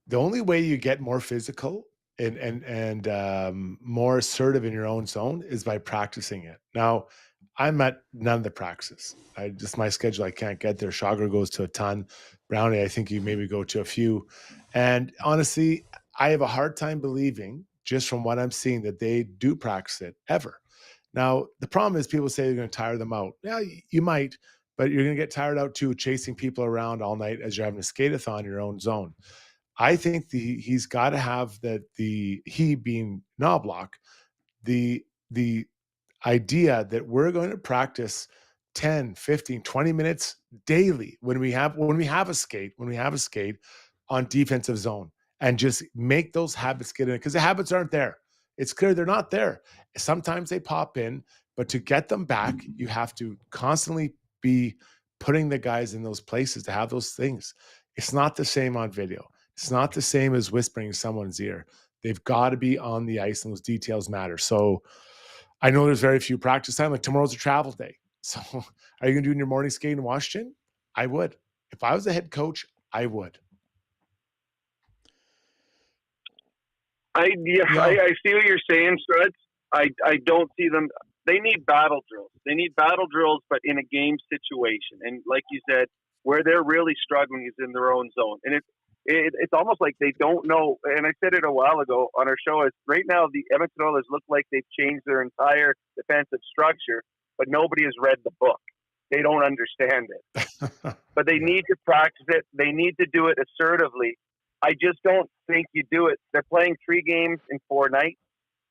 the only way you get more physical and more assertive in your own zone is by practicing it. Now, I'm at none of the practices. My schedule, I can't get there. Shaugher goes to a ton. Brownie, I think you maybe go to a few. And honestly, I have a hard time believing, just from what I'm seeing, that they do practice it ever. Now, the problem is people say they're going to tire them out. Yeah, you might. but you're going to get tired out too, chasing people around all night as you're having a skate-a-thon in your own zone. I think he's got to have he being Knoblauch, the idea that we're going to practice 10, 15, 20 minutes daily when we have a skate on defensive zone, and just make those habits get in, because the habits aren't there. It's clear they're not there. Sometimes they pop in, but to get them back, you have to constantly be putting the guys in those places to have those things. It's not the same on video. It's not the same as whispering in someone's ear. They've got to be on the ice, and those details matter. So I know there's very few practice time. Like tomorrow's a travel day. So are you going to do your morning skate in Washington? I would. If I was the head coach, I would. I see what you're saying, Struds. I don't see them. They need battle drills. They need battle drills, but in a game situation. And like you said, where they're really struggling is in their own zone. And it's almost like they don't know. And I said it a while ago on our show, is right now the Edmonton Oilers look like they've changed their entire defensive structure, but nobody has read the book. They don't understand it. But they need to practice it. They need to do it assertively. I just don't think you do it. They're playing 3 games in 4 nights,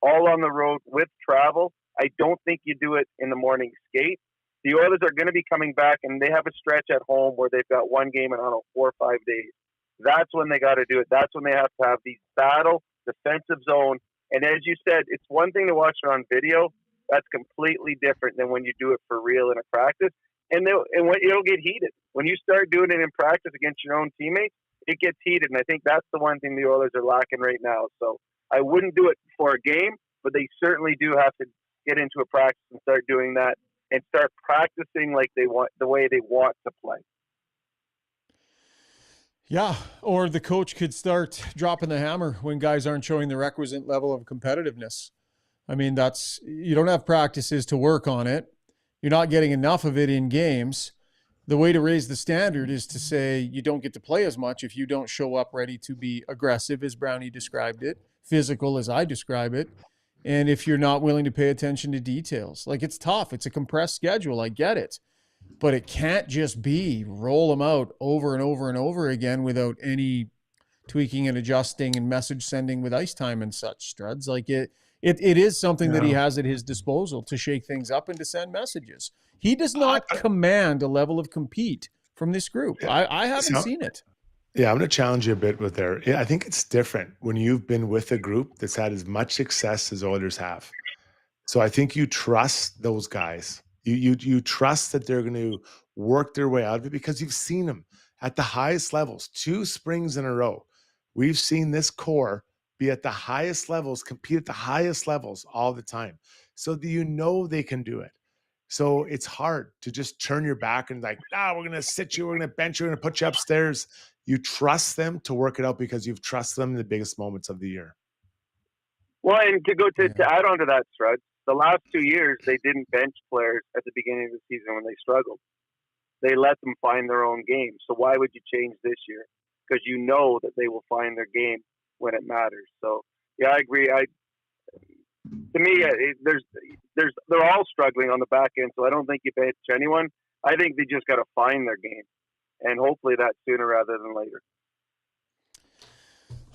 all on the road with travel. I don't think you do it in the morning skate. The Oilers are going to be coming back, and they have a stretch at home where they've got 1 game in, 4 or 5 days. That's when they got to do it. That's when they have to have these battle defensive zone. And as you said, it's one thing to watch it on video. That's completely different than when you do it for real in a practice. And it'll get heated. When you start doing it in practice against your own teammates, it gets heated. And I think that's the one thing the Oilers are lacking right now. So I wouldn't do it for a game, but they certainly do have to get into a practice and start doing that and start practicing like they want, the way they want to play. Yeah, or the coach could start dropping the hammer when guys aren't showing the requisite level of competitiveness. I mean, you don't have practices to work on it. You're not getting enough of it in games. The way to raise the standard is to say you don't get to play as much if you don't show up ready to be aggressive, as Brownie described it, physical, as I describe it, and if you're not willing to pay attention to details. Like, it's tough. It's a compressed schedule. I get it. But it can't just be roll them out over and over and over again without any tweaking and adjusting and message sending with ice time and such, Struds. Like, it is something that he has at his disposal to shake things up and to send messages. He does not command a level of compete from this group. I haven't seen it. Yeah, I'm going to challenge you a bit with there. I think it's different when you've been with a group that's had as much success as Oilers have. So I think you trust those guys. You trust that they're going to work their way out of it because you've seen them at the highest levels. 2 springs in a row. We've seen this core be at the highest levels, compete at the highest levels all the time. So that they can do it. So it's hard to just turn your back and like, we're going to sit you, we're going to bench you, we're going to put you upstairs. You trust them to work it out because you've trusted them in the biggest moments of the year. Well, and to add on to that, Strud, the last 2 years, they didn't bench players at the beginning of the season when they struggled. They let them find their own game. So why would you change this year? Because you know that they will find their game when it matters. So, yeah, I agree. To me, they're all struggling on the back end, so I don't think you bench anyone. I think they just got to find their game, and hopefully that's sooner rather than later.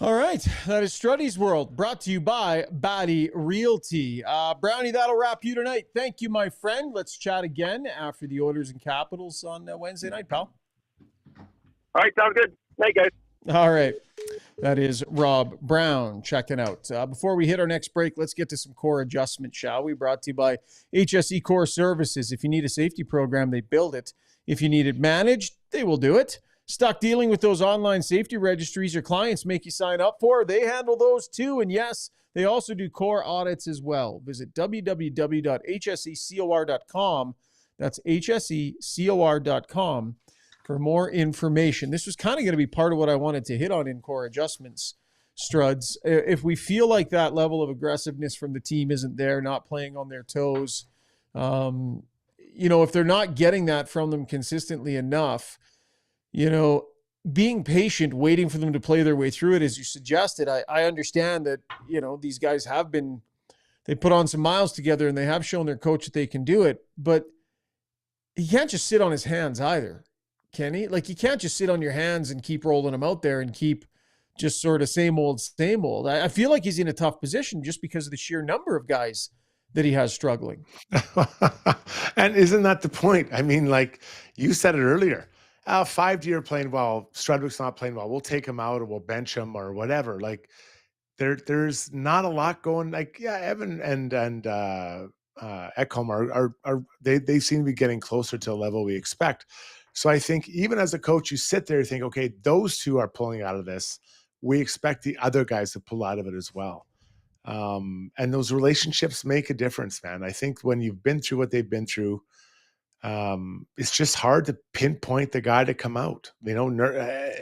All right, that is Struddy's World, brought to you by Batty Realty. Brownie, that'll wrap you tonight. Thank you, my friend. Let's chat again after the Oilers and Capitals on Wednesday night, pal. All right, sounds good. Night, guys. All right. That is Rob Brown checking out. Before we hit our next break, let's get to some core adjustment, shall we? Brought to you by HSE Core Services. If you need a safety program, they build it. If you need it managed, they will do it. Stuck dealing with those online safety registries your clients make you sign up for? They handle those too. And yes, they also do core audits as well. Visit www.hsecor.com. That's hsecor.com. for more information. This was kind of going to be part of what I wanted to hit on in core adjustments, Struds. If we feel like that level of aggressiveness from the team isn't there, not playing on their toes, if they're not getting that from them consistently enough, being patient, waiting for them to play their way through it, as you suggested, I understand that, these guys they put on some miles together and they have shown their coach that they can do it, but he can't just sit on his hands either, can he? Like, you can't just sit on your hands and keep rolling them out there and keep just sort of same old, same old. I feel like he's in a tough position just because of the sheer number of guys that he has struggling. And isn't that the point? I mean, like you said it earlier, 5 year playing well, Strudwick's not playing well, we'll take him out or we'll bench him or whatever. Like there's not a lot going. Like, yeah, Evan and Ekholm they seem to be getting closer to a level we expect. So I think even as a coach, you sit there and think, okay, those two are pulling out of this. We expect the other guys to pull out of it as well. And those relationships make a difference, man. I think when you've been through what they've been through, it's just hard to pinpoint the guy to come out. You know,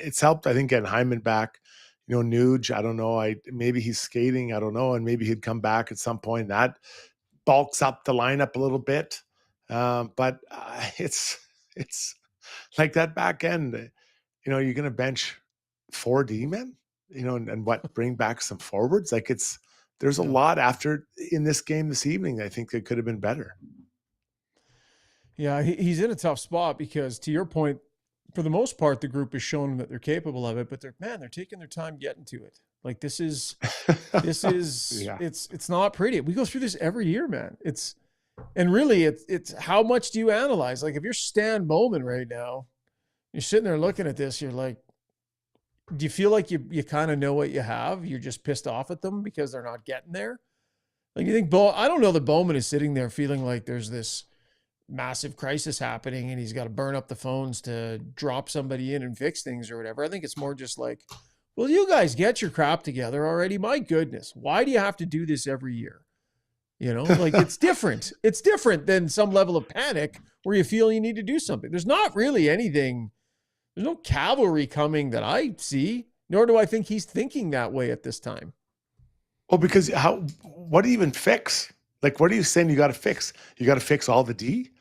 it's helped, I think, getting Hyman back. You know, Nuge, I don't know. Maybe he's skating, I don't know, and maybe he'd come back at some point. That bulks up the lineup a little bit, but it's like that back end. You know, you're going to bench 4 D-men. You know, and what, bring back some forwards? Like there's a lot after in this game this evening. I think it could have been better. Yeah, he's in a tough spot because, to your point, for the most part, the group has shown that they're capable of it, but they're taking their time getting to it. Like this is yeah. It's not pretty. We go through this every year, man. It's how much do you analyze? Like if you're Stan Bowman right now, you're sitting there looking at this, you're like, do you feel like you kind of know what you have? You're just pissed off at them because they're not getting there? Like you think I don't know that Bowman is sitting there feeling like there's this massive crisis happening and he's got to burn up the phones to drop somebody in and fix things or whatever. I think it's more just like, well, you guys get your crap together already. My goodness. Why do you have to do this every year? You know, like it's different. It's different than some level of panic where you feel you need to do something. There's not really anything. There's no cavalry coming that I see, nor do I think he's thinking that way at this time. Well, because what do you even fix? Like, what are you saying you got to fix? You got to fix all the D?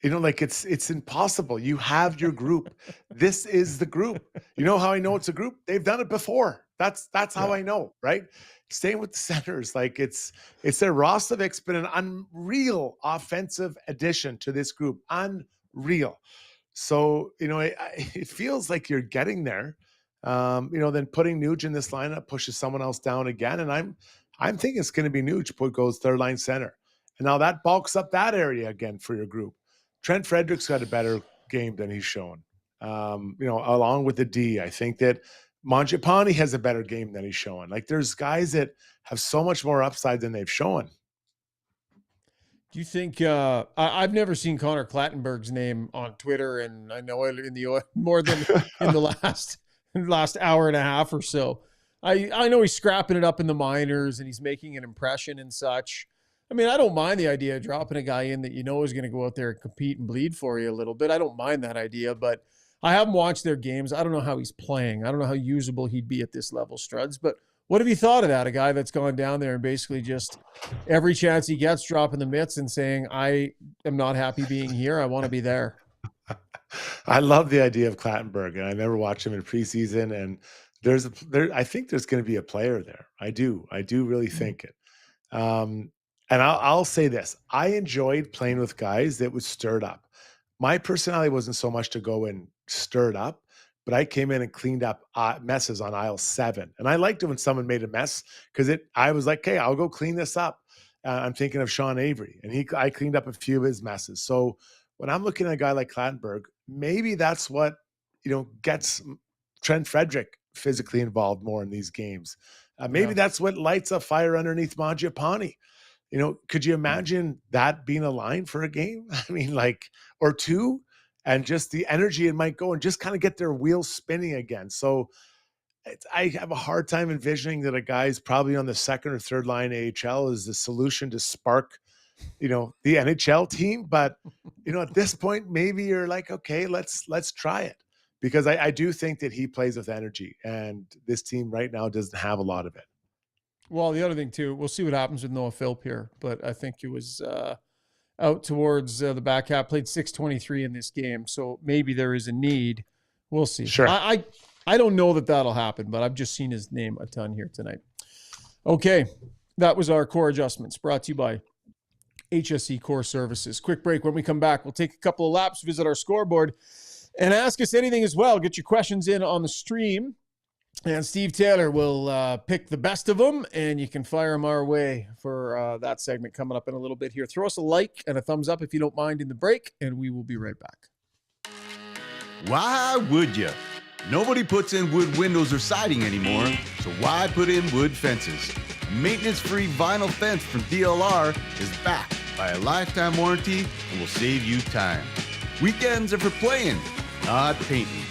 You know, like it's impossible. You have your group. This is the group. You know how I know it's a group? They've done it before. That's how I know, right? Staying with the centers, like it's their Rostovic's been an unreal offensive addition to this group. Unreal. So, you know, it feels like you're getting there. You know, then putting Nuge in this lineup pushes someone else down again. And I'm thinking it's going to be Nuge goes third line center. And now that bulks up that area again for your group. Trent Frederick's got a better game than he's shown. You know, along with the D, I think that Mangiapane has a better game than he's showing. Like there's guys that have so much more upside than they've shown. Do you think I've never seen Connor Clattenburg's name on Twitter, and I know it in the more than in the last hour and a half or so. I know he's scrapping it up in the minors and he's making an impression and such. I mean, I don't mind the idea of dropping a guy in that you know is going to go out there and compete and bleed for you a little bit. I don't mind that idea, but I haven't watched their games. I don't know how he's playing. I don't know how usable he'd be at this level, Struds, but what have you thought of that? A guy that's gone down there and basically just every chance he gets dropping the mitts and saying, I am not happy being here. I want to be there. I love the idea of Clattenburg, and I never watched him in preseason. And I think there's going to be a player there. I do really think it. And I'll say this. I enjoyed playing with guys that would stir it up. My personality wasn't so much to go and stir it up, but I came in and cleaned up messes on aisle 7. And I liked it when someone made a mess because I was like, okay, I'll go clean this up. I'm thinking of Sean Avery, and I cleaned up a few of his messes. So when I'm looking at a guy like Clattenburg, maybe that's what, you know, gets Trent Frederick physically involved more in these games. Maybe that's what lights a fire underneath Mangiapane. You know, could you imagine that being a line for a game? I mean, like, or two, and just the energy it might go and just kind of get their wheels spinning again. So I have a hard time envisioning that a guy's probably on the second or third line AHL is the solution to spark, you know, the NHL team. But, you know, at this point, maybe you're like, okay, let's try it. Because I do think that he plays with energy, and this team right now doesn't have a lot of it. Well, the other thing too, we'll see what happens with Noah Philp here, but I think it was out towards the back half, played 6:23 in this game, so maybe there is a need. We'll see. Sure. I don't know that that'll happen, but I've just seen his name a ton here tonight. Okay, that was our core adjustments brought to you by HSE Core Services. Quick break. When we come back, we'll take a couple of laps, visit our scoreboard, and ask us anything as well. Get your questions in on the stream, and Steve Taylor will pick the best of them, and you can fire them our way for that segment coming up in a little bit here. Throw us a like and a thumbs up if you don't mind in the break, and we will be right back. Why would you? Nobody puts in wood windows or siding anymore, so why put in wood fences? A maintenance-free vinyl fence from DLR is backed by a lifetime warranty and will save you time. Weekends are for playing, not painting.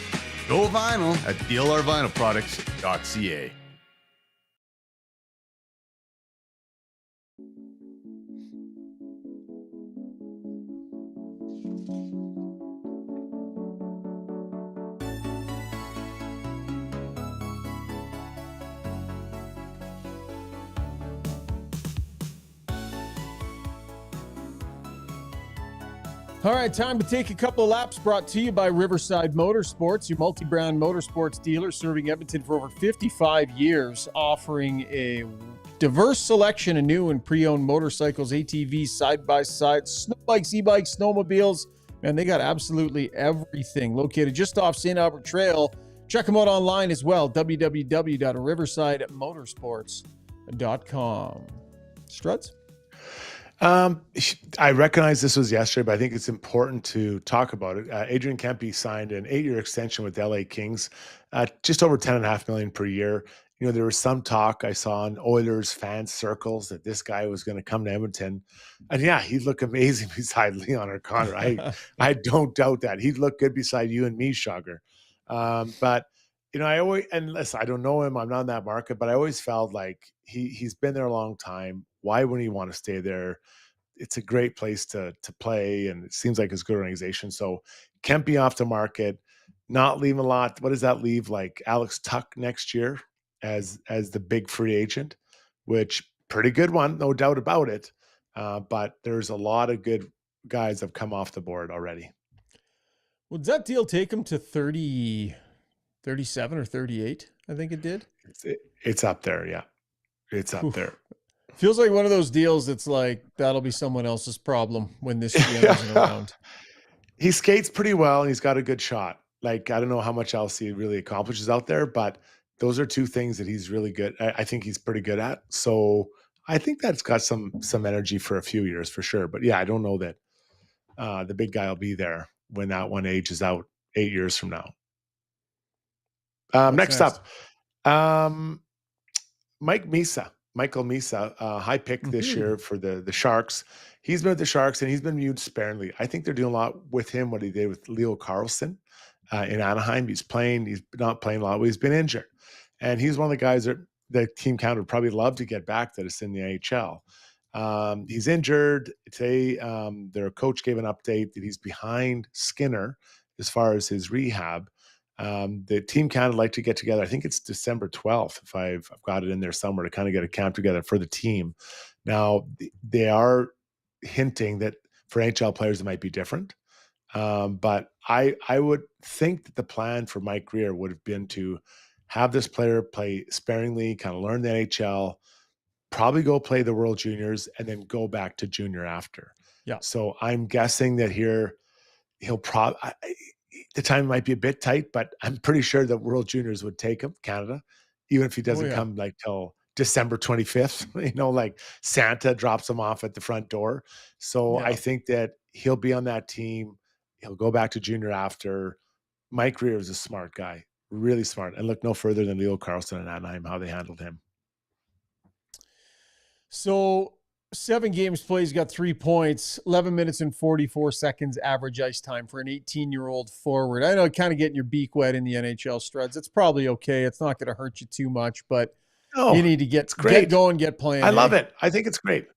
Go vinyl at dlrvinylproducts.ca. All right, time to take a couple of laps, brought to you by Riverside Motorsports, your multi-brand motorsports dealer serving Edmonton for over 55 years, offering a diverse selection of new and pre-owned motorcycles, ATVs, side-by-sides, snow bikes, e-bikes, snowmobiles, and they got absolutely everything. Located just off St. Albert Trail. Check them out online as well, www.riversidemotorsports.com. Struds? I recognize this was yesterday, but I think it's important to talk about it. Adrian Kempe signed an 8-year extension with LA Kings, just over $10.5 million per year. You know, there was some talk I saw in Oilers fan circles that this guy was going to come to Edmonton, and yeah, he'd look amazing beside Leon O'Connor. I don't doubt that he'd look good beside you and me, Shogger. But you know, listen, I don't know him. I'm not in that market, but I always felt like he's been there a long time. Why wouldn't he want to stay there? It's a great place to play, and it seems like it's a good organization. So Kempe off the market, not leaving a lot. What does that leave? Like Alex Tuck next year as the big free agent, which pretty good one, no doubt about it. But there's a lot of good guys that have come off the board already. Well, does that deal take him to 37 or 38? I think it did. It's up there. Yeah. It's up there. Feels like one of those deals that's like, that'll be someone else's problem when this GM isn't around. He skates pretty well and he's got a good shot. Like, I don't know how much else he really accomplishes out there, but those are two things that he's really good. I think he's pretty good at. So I think that's got some energy for a few years for sure. But yeah, I don't know that the big guy will be there when that one ages out 8 years from now. Next up, Michael Misa, high pick this year for the Sharks. He's been with the Sharks and he's been viewed sparingly. I think they're doing a lot with him, what he did with Leo Carlson in Anaheim. He's not playing a lot, but he's been injured. And he's one of the guys that the Team Count would probably love to get back that is in the NHL. He's injured. Today, their coach gave an update that he's behind Skinner as far as his rehab. The Team Canada would like to get together. I think it's December 12th, if I've got it in there somewhere, to kind of get a camp together for the team. Now, they are hinting that for NHL players, it might be different. But I would think that the plan for Mike Greer would have been to have this player play sparingly, kind of learn the NHL, probably go play the World Juniors, and then go back to junior after. Yeah. So I'm guessing that here he'll probably – the time might be a bit tight, but I'm pretty sure that World Juniors would take him, Canada, even if he doesn't come like till December 25th, you know, like Santa drops him off at the front door. So I think that he'll be on that team. He'll go back to junior after. Mike Greer is a smart guy, really smart. And look no further than Leo Carlson and Anaheim, how they handled him. So 7 games played, he's got 3 points, 11 minutes and 44 seconds average ice time for an 18-year-old forward. I know kind of getting your beak wet in the NHL, Struds. It's probably okay. It's not going to hurt you too much, but you need to get going, get playing. I love it. I think it's great.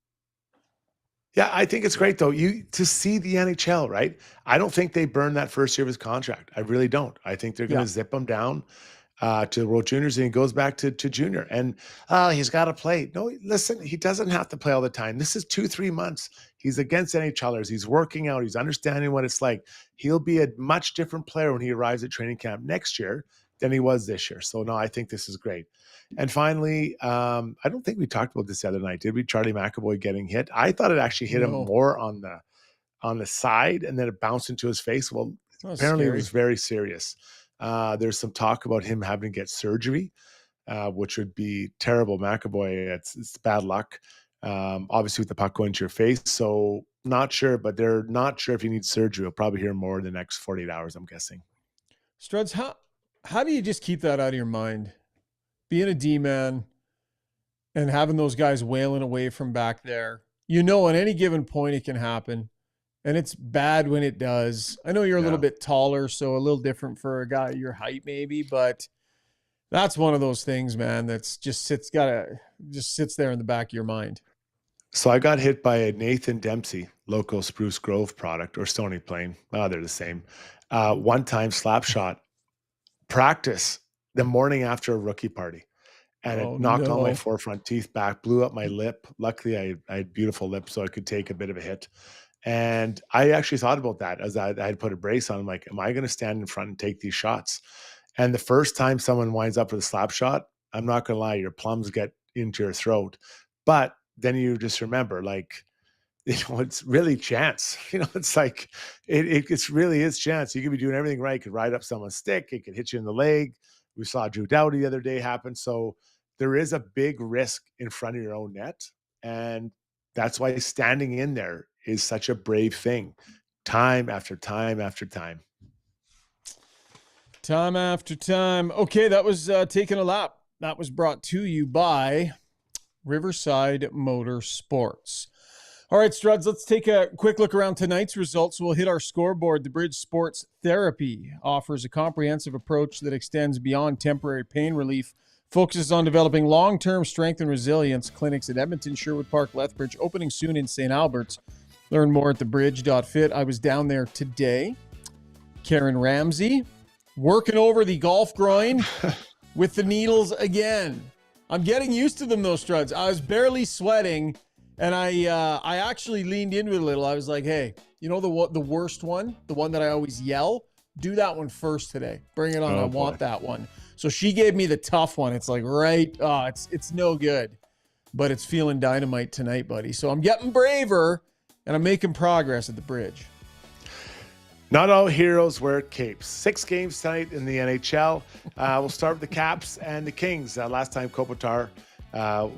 Yeah, I think it's great, though, to see the NHL, right? I don't think they burn that first year of his contract. I really don't. I think they're going to zip him down to the World Juniors, and he goes back to junior. And he's got to play. No, listen, he doesn't have to play all the time. This is 2-3 months. He's against NHLers. He's working out. He's understanding what it's like. He'll be a much different player when he arrives at training camp next year than he was this year. So no, I think this is great. And finally, I don't think we talked about this the other night, did we? Charlie McAvoy getting hit. I thought it actually hit him more on the side, and then it bounced into his face. Well, apparently it was very serious. There's some talk about him having to get surgery, which would be terrible. McAvoy, it's bad luck. Obviously with the puck going to your face. So not sure, but they're not sure if he needs surgery. We'll probably hear more in the next 48 hours, I'm guessing. Struds, how do you just keep that out of your mind? Being a D-man and having those guys wailing away from back there. You know, at any given point it can happen. And it's bad when it does. I know you're a little bit taller, so a little different for a guy your height maybe, but that's one of those things, man, that's just sits there in the back of your mind. So I got hit by a Nathan Dempsey local Spruce Grove product, or Stony Plain. Oh, they're the same. One-time slap shot practice the morning after a rookie party. And it knocked all my forefront teeth back, blew up my lip. Luckily, I had beautiful lips, so I could take a bit of a hit. And I actually thought about that as I had put a brace on. I'm like, am I going to stand in front and take these shots? And the first time someone winds up with a slap shot, I'm not going to lie, your plums get into your throat. But then you just remember, like, you know, it's really chance. You know, it's like, it really is chance. You could be doing everything right. It could ride up someone's stick. It could hit you in the leg. We saw Drew Doughty the other day happen. So there is a big risk in front of your own net. And that's why standing in there is such a brave thing. Time after time after time. Time after time. Okay, that was Taking a Lap. That was brought to you by Riverside Motorsports. All right, Struds, let's take a quick look around tonight's results. We'll hit our scoreboard. The Bridge Sports Therapy offers a comprehensive approach that extends beyond temporary pain relief, focuses on developing long-term strength and resilience. Clinics at Edmonton, Sherwood Park, Lethbridge, opening soon in St. Albert's. Learn more at thebridge.fit. I was down there today. Karen Ramsey working over the golf groin with the needles again. I'm getting used to them, though, Struds. I was barely sweating, and I actually leaned into it a little. I was like, hey, you know the worst one? The one that I always yell? Do that one first today. Bring it on. I want that one. So she gave me the tough one. It's like, it's no good. But it's feeling dynamite tonight, buddy. So I'm getting braver, and I'm making progress at the Bridge. Not all heroes wear capes. 6 games tonight in the NHL. We'll start with the Caps and the Kings. Last time Kopitar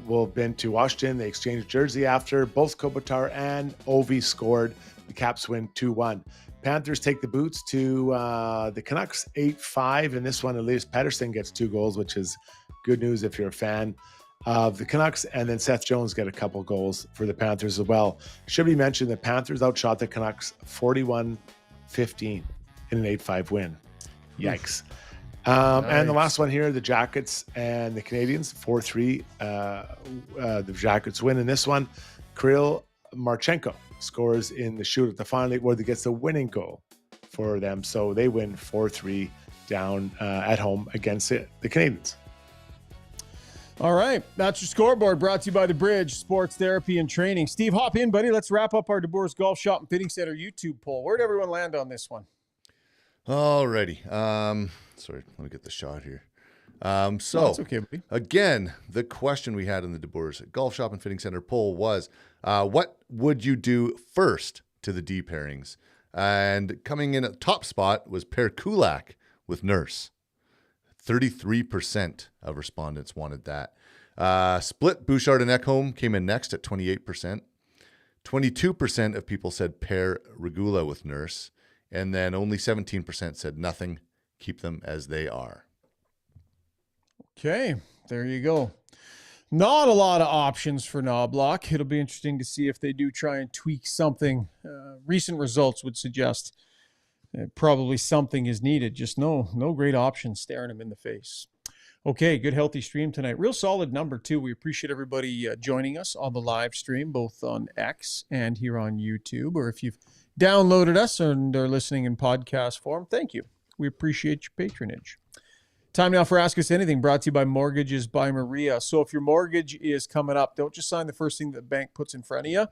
will have been to Washington. They exchanged jersey after. Both Kopitar and Ovi scored. The Caps win 2-1. Panthers take the boots to the Canucks 8-5. In this one, Elias Pettersson gets 2 goals, which is good news if you're a fan of the Canucks. And then Seth Jones get a couple goals for the Panthers as well. Should be mentioned, the Panthers outshot the Canucks 41-15 in an 8-5 win. Yikes. Nice. And the last one here, the Jackets and the Canadians, 4-3. The Jackets win in this one. Kirill Marchenko scores in the shoot at the final, where he gets the winning goal for them. So they win 4-3 down at home against the Canadians. All right. That's your scoreboard, brought to you by The Bridge Sports Therapy and Training. Steve, hop in, buddy. Let's wrap up our DeBoer's Golf Shop and Fitting Center YouTube poll. Where'd everyone land on this one? Alrighty. Sorry, let me get the shot here. So, that's okay, buddy. Again, the question we had in the DeBoer's Golf Shop and Fitting Center poll was, what would you do first to the D pairings? And coming in at the top spot was pair Kulak with Nurse. 33% of respondents wanted that. Split Bouchard and Ekholm came in next at 28%. 22% of people said pair Regula with Nurse. And then only 17% said nothing. Keep them as they are. Okay, there you go. Not a lot of options for Knoblauch. It'll be interesting to see if they do try and tweak something. Recent results would suggest probably something is needed. Just no great options staring him in the face. Okay, good healthy stream tonight. Real solid number too. We appreciate everybody joining us on the live stream, both on X and here on YouTube. Or if you've downloaded us and are listening in podcast form, thank you. We appreciate your patronage. Time now for Ask Us Anything, brought to you by Mortgages by Maria. So if your mortgage is coming up, don't just sign the first thing that the bank puts in front of you.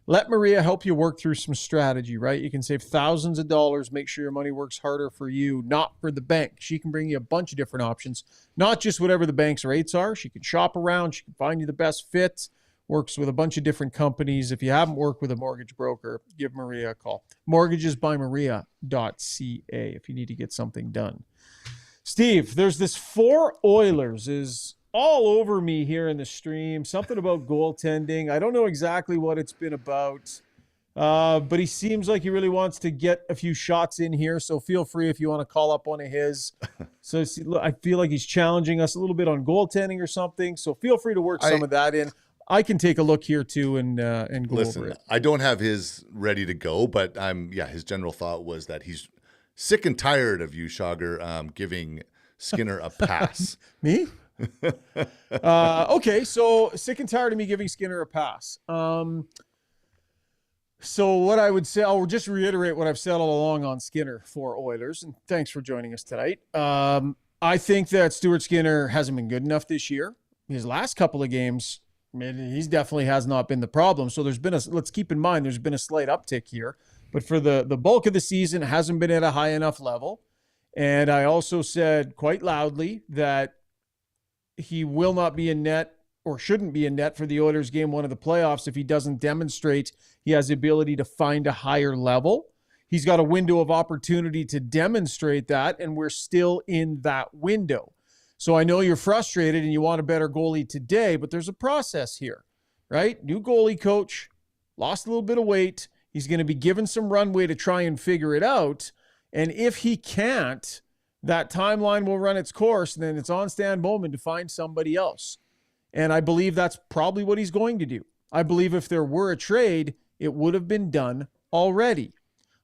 let Maria help you work through some strategy, right? You can save thousands of dollars, make sure your money works harder for you, not for the bank. She can bring you a bunch of different options, not just whatever the bank's rates are. She can shop around. She can find you the best fit, works with a bunch of different companies. If you haven't worked with a mortgage broker, give Maria a call. Mortgagesbymaria.ca if you need to get something done. Steve, there's this 4 Oilers is all over me here in the stream. Something about goaltending. I don't know exactly what it's been about, but he seems like he really wants to get a few shots in here. So feel free if you want to call up one of his. So I feel like he's challenging us a little bit on goaltending or something. So feel free to work some of that in. I can take a look here too and go over it. I don't have his ready to go, but his general thought was that he's sick and tired of you, Schauger, giving Skinner a pass. Me? Okay, so sick and tired of me giving Skinner a pass. So what I would say, I'll just reiterate what I've said all along on Skinner for Oilers, and thanks for joining us tonight. I think that Stuart Skinner hasn't been good enough this year. His last couple of games, he definitely has not been the problem. So let's keep in mind, there's been a slight uptick here, but for the bulk of the season, it hasn't been at a high enough level. And I also said quite loudly that he will not be in net or shouldn't be in net for the Oilers game 1 of the playoffs if he doesn't demonstrate he has the ability to find a higher level. He's got a window of opportunity to demonstrate that, and we're still in that window. So I know you're frustrated and you want a better goalie today, but there's a process here, right? New goalie coach, lost a little bit of weight. He's going to be given some runway to try and figure it out. And if he can't, that timeline will run its course, and then it's on Stan Bowman to find somebody else. And I believe that's probably what he's going to do. I believe if there were a trade, it would have been done already.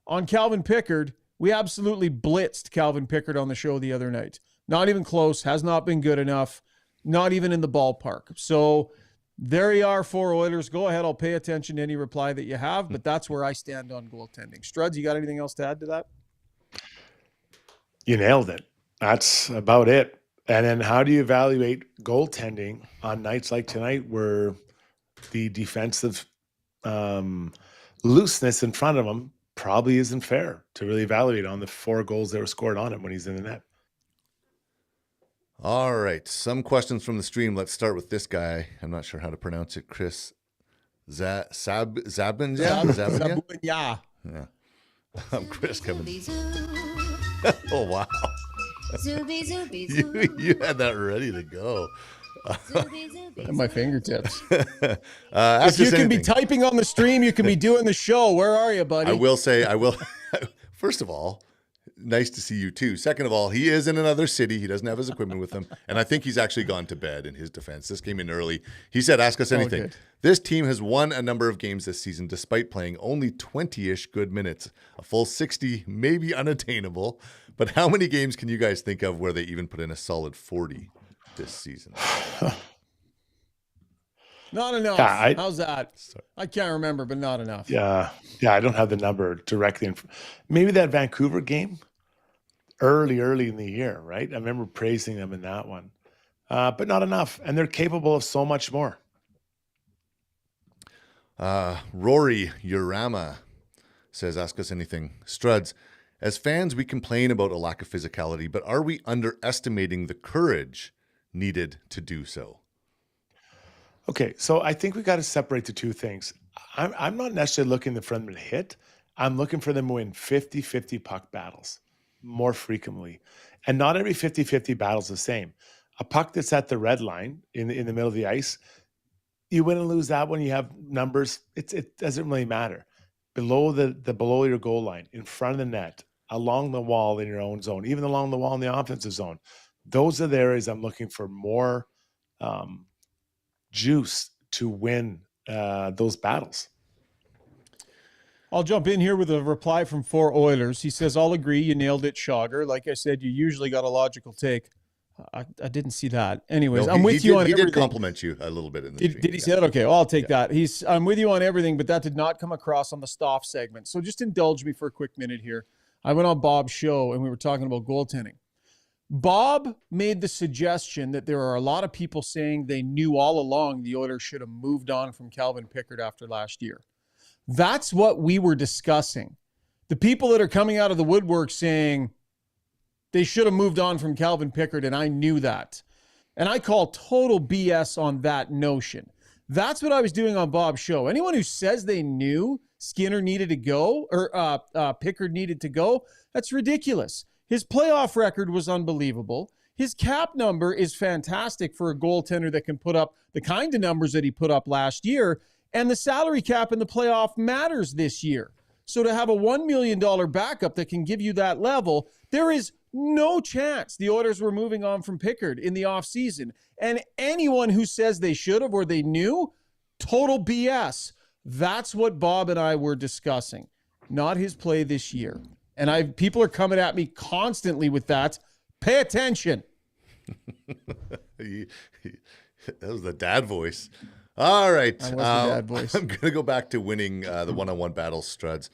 On Calvin Pickard, we absolutely blitzed Calvin Pickard on the show the other night. Not even close, has not been good enough, not even in the ballpark. So there you are, 4 Oilers. Go ahead, I'll pay attention to any reply that you have, but that's where I stand on goaltending. Struds, you got anything else to add to that? You nailed it. That's about it. And then how do you evaluate goaltending on nights like tonight where the defensive looseness in front of him probably isn't fair to really evaluate on the 4 goals that were scored on him when he's in the net? All right. Some questions from the stream. Let's start with this guy. I'm not sure how to pronounce it. Chris Zabin? Yeah. I'm Chris coming. Oh, wow. You had that ready to go. At my fingertips. If you can be typing on the stream, you can be doing the show. Where are you, buddy? I will say, first of all, nice to see you too. Second of all, he is in another city. He doesn't have his equipment with him. And I think he's actually gone to bed in his defense. This came in early. He said, ask us anything. Good. This team has won a number of games this season despite playing only 20-ish good minutes. A full 60 may be unattainable. But how many games can you guys think of where they even put in a solid 40 this season? Not enough. Yeah, How's that? I can't remember, but not enough. Yeah, I don't have the number directly. Maybe that Vancouver game early in the year, right? I remember praising them in that one. But not enough. And they're capable of so much more. Rory Urama says, ask us anything. Struds, as fans, we complain about a lack of physicality, but are we underestimating the courage needed to do so? Okay, so I think we got to separate the two things. I'm not necessarily looking for them to hit. I'm looking for them to win 50-50 puck battles more frequently. And not every 50-50 battle is the same. A puck that's at the red line in the middle of the ice, you win and lose that when you have numbers. It doesn't really matter. Below below your goal line, in front of the net, along the wall in your own zone, even along the wall in the offensive zone. Those are the areas I'm looking for more juice to win those battles. I'll jump in here with a reply from 4 Oilers. He says, I'll agree. You nailed it, Schauger. Like I said, you usually got a logical take. I didn't see that. Anyways, I'm with you on everything. He did compliment you a little bit in the stream. Did he say that? Okay, well, I'll take that. I'm with you on everything, but that did not come across on the Stoff segment. So just indulge me for a quick minute here. I went on Bob's show and we were talking about goaltending. Bob made the suggestion that there are a lot of people saying they knew all along the Oilers should have moved on from Calvin Pickard after last year. That's what we were discussing. The people that are coming out of the woodwork saying they should have moved on from Calvin Pickard, and I knew that. And I call total BS on that notion. That's what I was doing on Bob's show. Anyone who says they knew Skinner needed to go or Pickard needed to go, that's ridiculous. His playoff record was unbelievable. His cap number is fantastic for a goaltender that can put up the kind of numbers that he put up last year. And the salary cap in the playoff matters this year. So to have a $1 million backup that can give you that level, there is no chance the Oilers were moving on from Pickard in the offseason. And anyone who says they should have or they knew, total BS. That's what Bob and I were discussing, not his play this year. And people are coming at me constantly with that. Pay attention. That was the dad voice. All right. That was the dad voice. I'm going to go back to winning the one-on-one battles, Struds.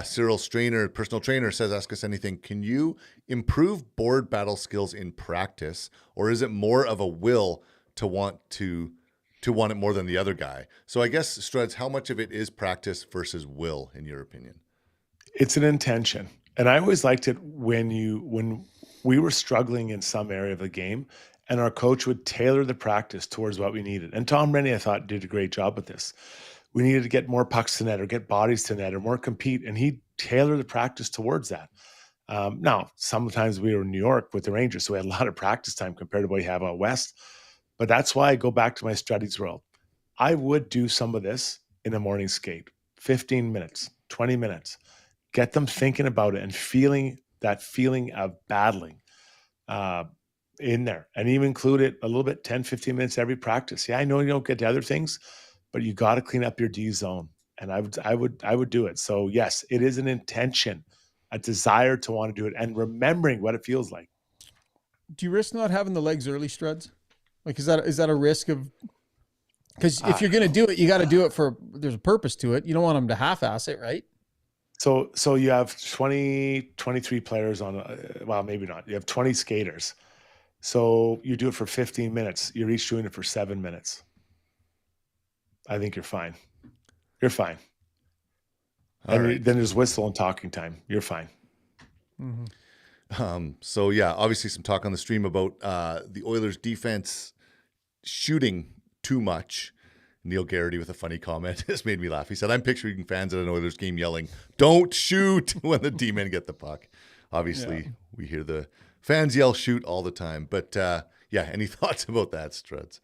Cyril Strainer, personal trainer, says, ask us anything. Can you improve board battle skills in practice, or is it more of a will to want it more than the other guy? So I guess, Struds, how much of it is practice versus will, in your opinion? It's an intention. And I always liked it when we were struggling in some area of the game and our coach would tailor the practice towards what we needed. And Tom Rennie, I thought, did a great job with this. We needed to get more pucks to net or get bodies to net or more compete. And he tailored the practice towards that. Now, sometimes we were in New York with the Rangers, so we had a lot of practice time compared to what you have out west. But that's why I go back to my Struddy's world. I would do some of this in a morning skate, 15 minutes, 20 minutes. Get them thinking about it and feeling that feeling of battling in there, and even include it a little bit, 10, 15 minutes every practice. Yeah, I know you don't get to other things, but you got to clean up your D zone. And I would do it. So yes, it is an intention, a desire to want to do it and remembering what it feels like. Do you risk not having the legs early, Struds? Like, is that a risk of, because if you're going to do it, you got to do it there's a purpose to it. You don't want them to half-ass it, right? So you have 23 players on, well, maybe not. You have 20 skaters. So you do it for 15 minutes. You're each doing it for 7 minutes. I think you're fine. You're fine. Then there's whistle and talking time. You're fine. Mm-hmm. So yeah, obviously some talk on the stream about the Oilers defense shooting too much. Neil Garrity with a funny comment has made me laugh. He said, I'm picturing fans at an Oilers game yelling, "Don't shoot," when the D-men get the puck. Obviously, we hear the fans yell shoot all the time. But yeah, any thoughts about that, Struds?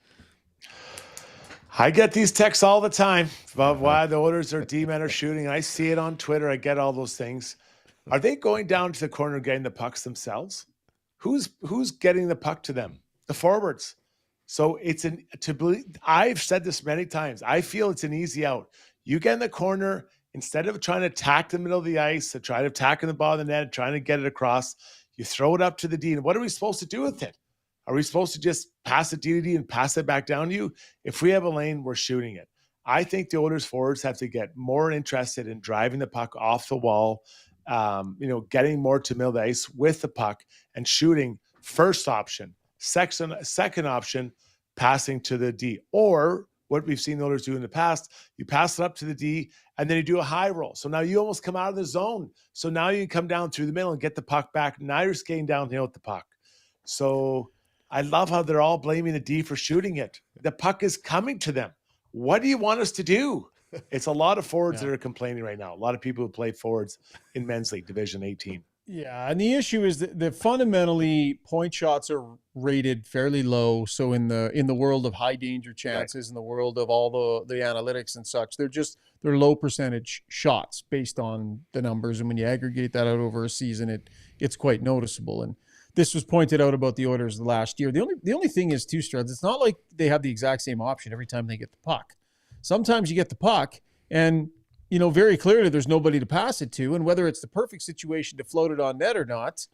I get these texts all the time about why the Oilers or D-men are shooting. I see it on Twitter. I get all those things. Are they going down to the corner getting the pucks themselves? Who's getting the puck to them? The forwards. So I've said this many times. I feel it's an easy out. You get in the corner, instead of trying to attack the middle of the ice, to try to attack in the bottom of the net, trying to get it across, you throw it up to the D. And what are we supposed to do with it? Are we supposed to just pass it D to D and pass it back down to you? If we have a lane, we're shooting it. I think the Oilers forwards have to get more interested in driving the puck off the wall, getting more to middle of the ice with the puck and shooting. First option. Second option, passing to the D. Or what we've seen the Oilers do in the past, you pass it up to the D, and then you do a high roll. So now you almost come out of the zone. So now you can come down through the middle and get the puck back. Now you're skating downhill with the puck. So I love how they're all blaming the D for shooting it. The puck is coming to them. What do you want us to do? It's a lot of forwards that are complaining right now. A lot of people who play forwards in men's league, Division 18. Yeah, and the issue is that fundamentally point shots are rated fairly low. So in the world of high danger chances, in the world of all the analytics and such, they're low percentage shots based on the numbers. And when you aggregate that out over a season, it's quite noticeable. And this was pointed out about the Oilers last year. The only thing is, too, Struds, it's not like they have the exact same option every time they get the puck. Sometimes you get the puck and, very clearly there's nobody to pass it to. And whether it's the perfect situation to float it on net or not,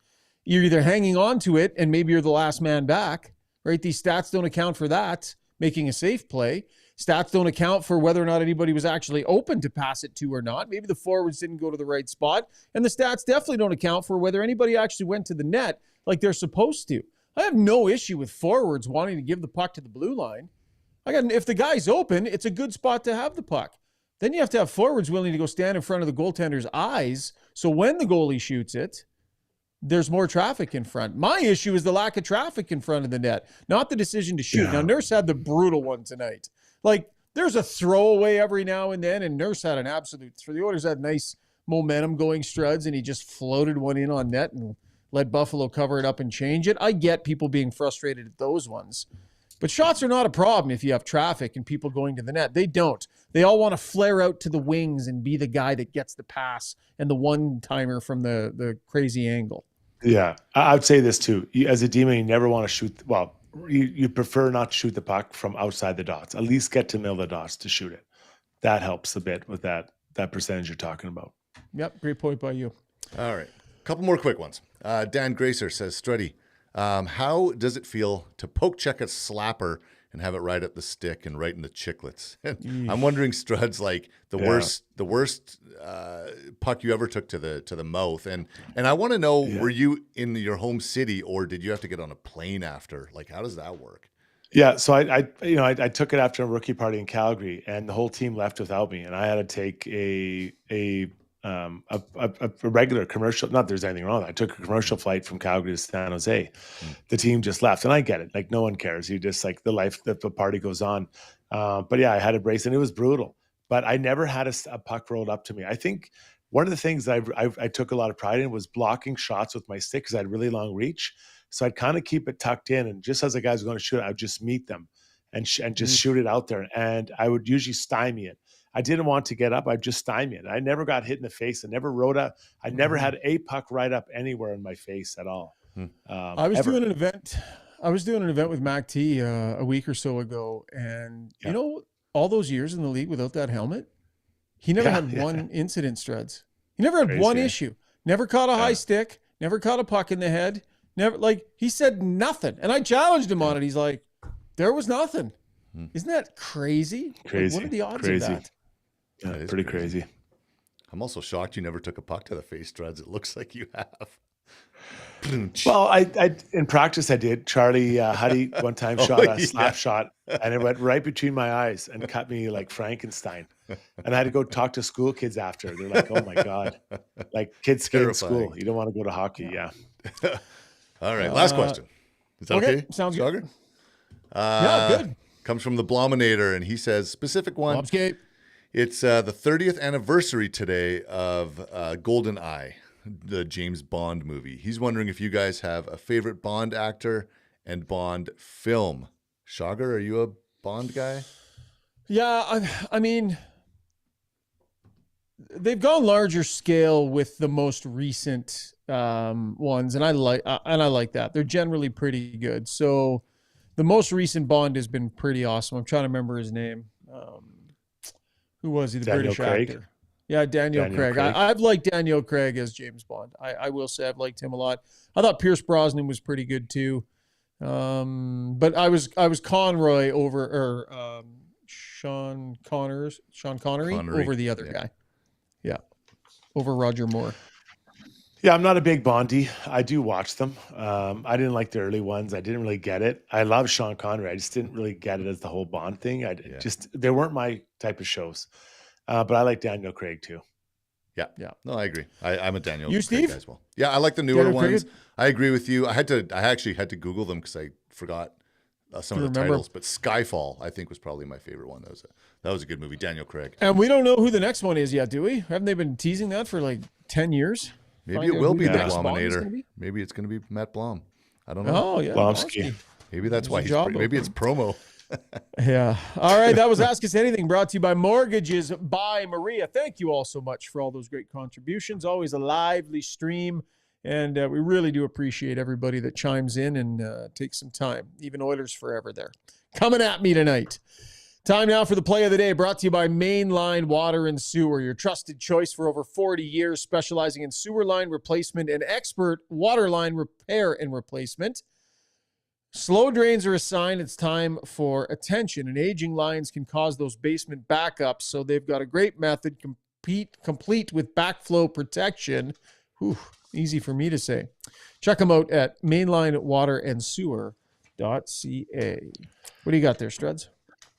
you're either hanging on to it and maybe you're the last man back, right? These stats don't account for that, making a safe play. Stats don't account for whether or not anybody was actually open to pass it to or not. Maybe the forwards didn't go to the right spot. And the stats definitely don't account for whether anybody actually went to the net like they're supposed to. I have no issue with forwards wanting to give the puck to the blue line. If the guy's open, it's a good spot to have the puck. then you have to have forwards willing to go stand in front of the goaltender's eyes. So when the goalie shoots it, there's more traffic in front. My issue is the lack of traffic in front of the net, not the decision to shoot. Yeah. Now, Nurse had the brutal one tonight. Like, there's a throwaway every now and then, and Nurse had an absolute – the Oilers had nice momentum going, Struds, and he just floated one in on net and let Buffalo cover it up and change it. I get people being frustrated at those ones. But shots are not a problem if you have traffic and people going to the net. They don't. They all want to flare out to the wings and be the guy that gets the pass and the one-timer from the crazy angle. Yeah, I would say this too. As a demon, you never want to shoot. Well, you prefer not to shoot the puck from outside the dots. At least get to middle of the dots to shoot it. That helps a bit with that percentage you're talking about. Yep, great point by you. All right. A couple more quick ones. Dan Gracer says, Struddy, how does it feel to poke check a slapper and have it right at the stick and right in the chiclets? I'm wondering, Struds, like the worst puck you ever took to the mouth, and I want to know, were you in your home city or did you have to get on a plane after? Like, how does that work? Yeah, so I took it after a rookie party in Calgary, and the whole team left without me, and I had to take a regular commercial. Not that there's anything wrong. I took a commercial flight from Calgary to San Jose. The team just left, and I get it. Like, no one cares. You just like the party goes on. But yeah, I had a brace, and it was brutal. But I never had a puck rolled up to me. I think one of the things that I took a lot of pride in was blocking shots with my stick because I had really long reach. So I'd kind of keep it tucked in, and just as the guys were going to shoot, I would just meet them and just shoot it out there. And I would usually stymie it. I didn't want to get up. I just stymie it. I never got hit in the face. I never I never had a puck right up anywhere in my face at all. I was doing an event. I was doing an event with Mac T a week or so ago, and you know, all those years in the league without that helmet, he never had one incident, Struds. He never had one issue. Never caught a high stick. Never caught a puck in the head. Never, like, he said nothing. And I challenged him on it. He's like, there was nothing. Isn't that crazy? Crazy. Like, what are the odds Crazy. of that? Yeah, it's pretty crazy. I'm also shocked you never took a puck to the face, Struds. It looks like you have. Well, I in practice I did. Charlie Huddy one time shot a slap shot, and it went right between my eyes and cut me like Frankenstein. And I had to go talk to school kids after. They're like, "Oh my god!" Like, kids skate in school. You don't want to go to hockey. Yeah. All right. Last question. Is that okay? Sounds Schauger? good. Yeah, good. Comes from the Blominator, and he says, specific one. Blobscape. It's the 30th anniversary today of Golden Eye, the James Bond movie. He's wondering if you guys have a favorite Bond actor and Bond film. Schauger, are you a Bond guy? Yeah, I mean, they've gone larger scale with the most recent ones, and I like that. They're generally pretty good. So the most recent Bond has been pretty awesome. I'm trying to remember his name. Who was he? The Daniel British Craig. actor. Yeah, Daniel Craig. I've liked Daniel Craig as James Bond. I will say I've liked him a lot. I thought Pierce Brosnan was pretty good too. But I was Conroy over Sean Connery over the other guy. Yeah. Over Roger Moore. Yeah, I'm not a big Bondy. I do watch them. I didn't like the early ones. I didn't really get it. I love Sean Connery. I just didn't really get it as the whole Bond thing. They weren't my type of shows. But I like Daniel Craig too. Yeah. No, I agree. I'm a Daniel You, Craig Steve? guy as well. Yeah, I like the newer Daniel Craig? ones. I agree with you. I actually had to Google them because I forgot some of the titles. But Skyfall, I think, was probably my favorite one. That was a good movie. Daniel Craig. And we don't know who the next one is yet, do we? Haven't they been teasing that for like 10 years? Maybe it will be the Blominator. Maybe it's going to be Matt Blom. I don't know. Oh, yeah. Blomsky. Maybe that's why maybe it's promo. Yeah. All right. That was Ask Us Anything, brought to you by Mortgages by Maria. Thank you all so much for all those great contributions. Always a lively stream. And we really do appreciate everybody that chimes in and takes some time. Even Oilers forever there. Coming at me tonight. Time now for the play of the day, brought to you by Mainline Water and Sewer, your trusted choice for over 40 years, specializing in sewer line replacement and expert water line repair and replacement. Slow drains are a sign it's time for attention, and aging lines can cause those basement backups, so they've got a great method complete with backflow protection. Whew, easy for me to say. Check them out at mainlinewaterandsewer.ca. What do you got there, Struds?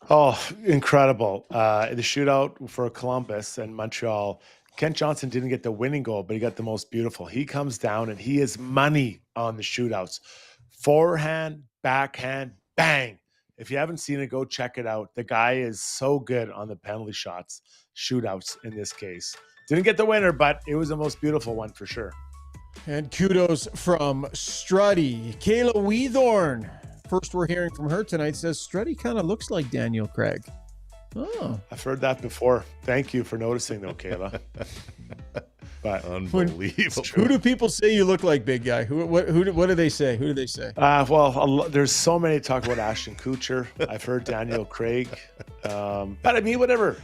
Oh, incredible. The shootout for Columbus and Montreal, Kent Johnson didn't get the winning goal, but he got the most beautiful. He comes down and he is money on the shootouts. Forehand, backhand, bang. If you haven't seen it, go check it out. The guy is so good on the penalty shots, shootouts in this case. Didn't get the winner, but it was the most beautiful one for sure. And kudos from Struddy. Kayla Weethorn. First we're hearing from her tonight, says Struddy kind of looks like Daniel Craig. Oh. I've heard that before. Thank you for noticing, though, Kayla. But unbelievable. Who do people say you look like, big guy? What do they say? Who do they say? Well, there's so many talk about Ashton Kutcher. I've heard Daniel Craig. But I mean, whatever.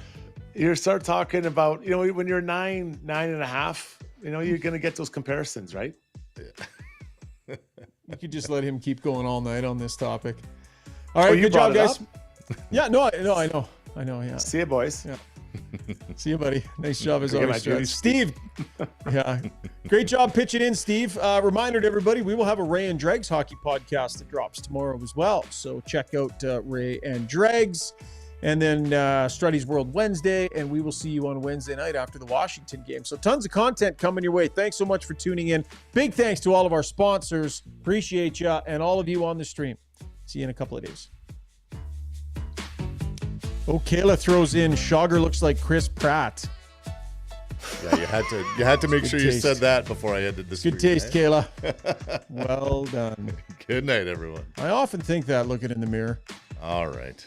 You start talking about, when you're 9.5, you're going to get those comparisons, right? You could just let him keep going all night on this topic. All right, good job, guys. Yeah, no, I know, yeah. See you, boys. Yeah. See you, buddy. Nice job as always, Steve. Yeah, great job pitching in, Steve. Reminder to everybody, we will have a Ray and Dregs hockey podcast that drops tomorrow as well. So check out Ray and Dregs. And then Struddy's World Wednesday, and we will see you on Wednesday night after the Washington game. So tons of content coming your way. Thanks so much for tuning in. Big thanks to all of our sponsors. Appreciate you and all of you on the stream. See you in a couple of days. Oh, Kayla throws in, Shogger looks like Chris Pratt. Yeah, you had to make sure you said that before I ended this. Good taste, Kayla. Well done. Good night, everyone. I often think that looking in the mirror. All right.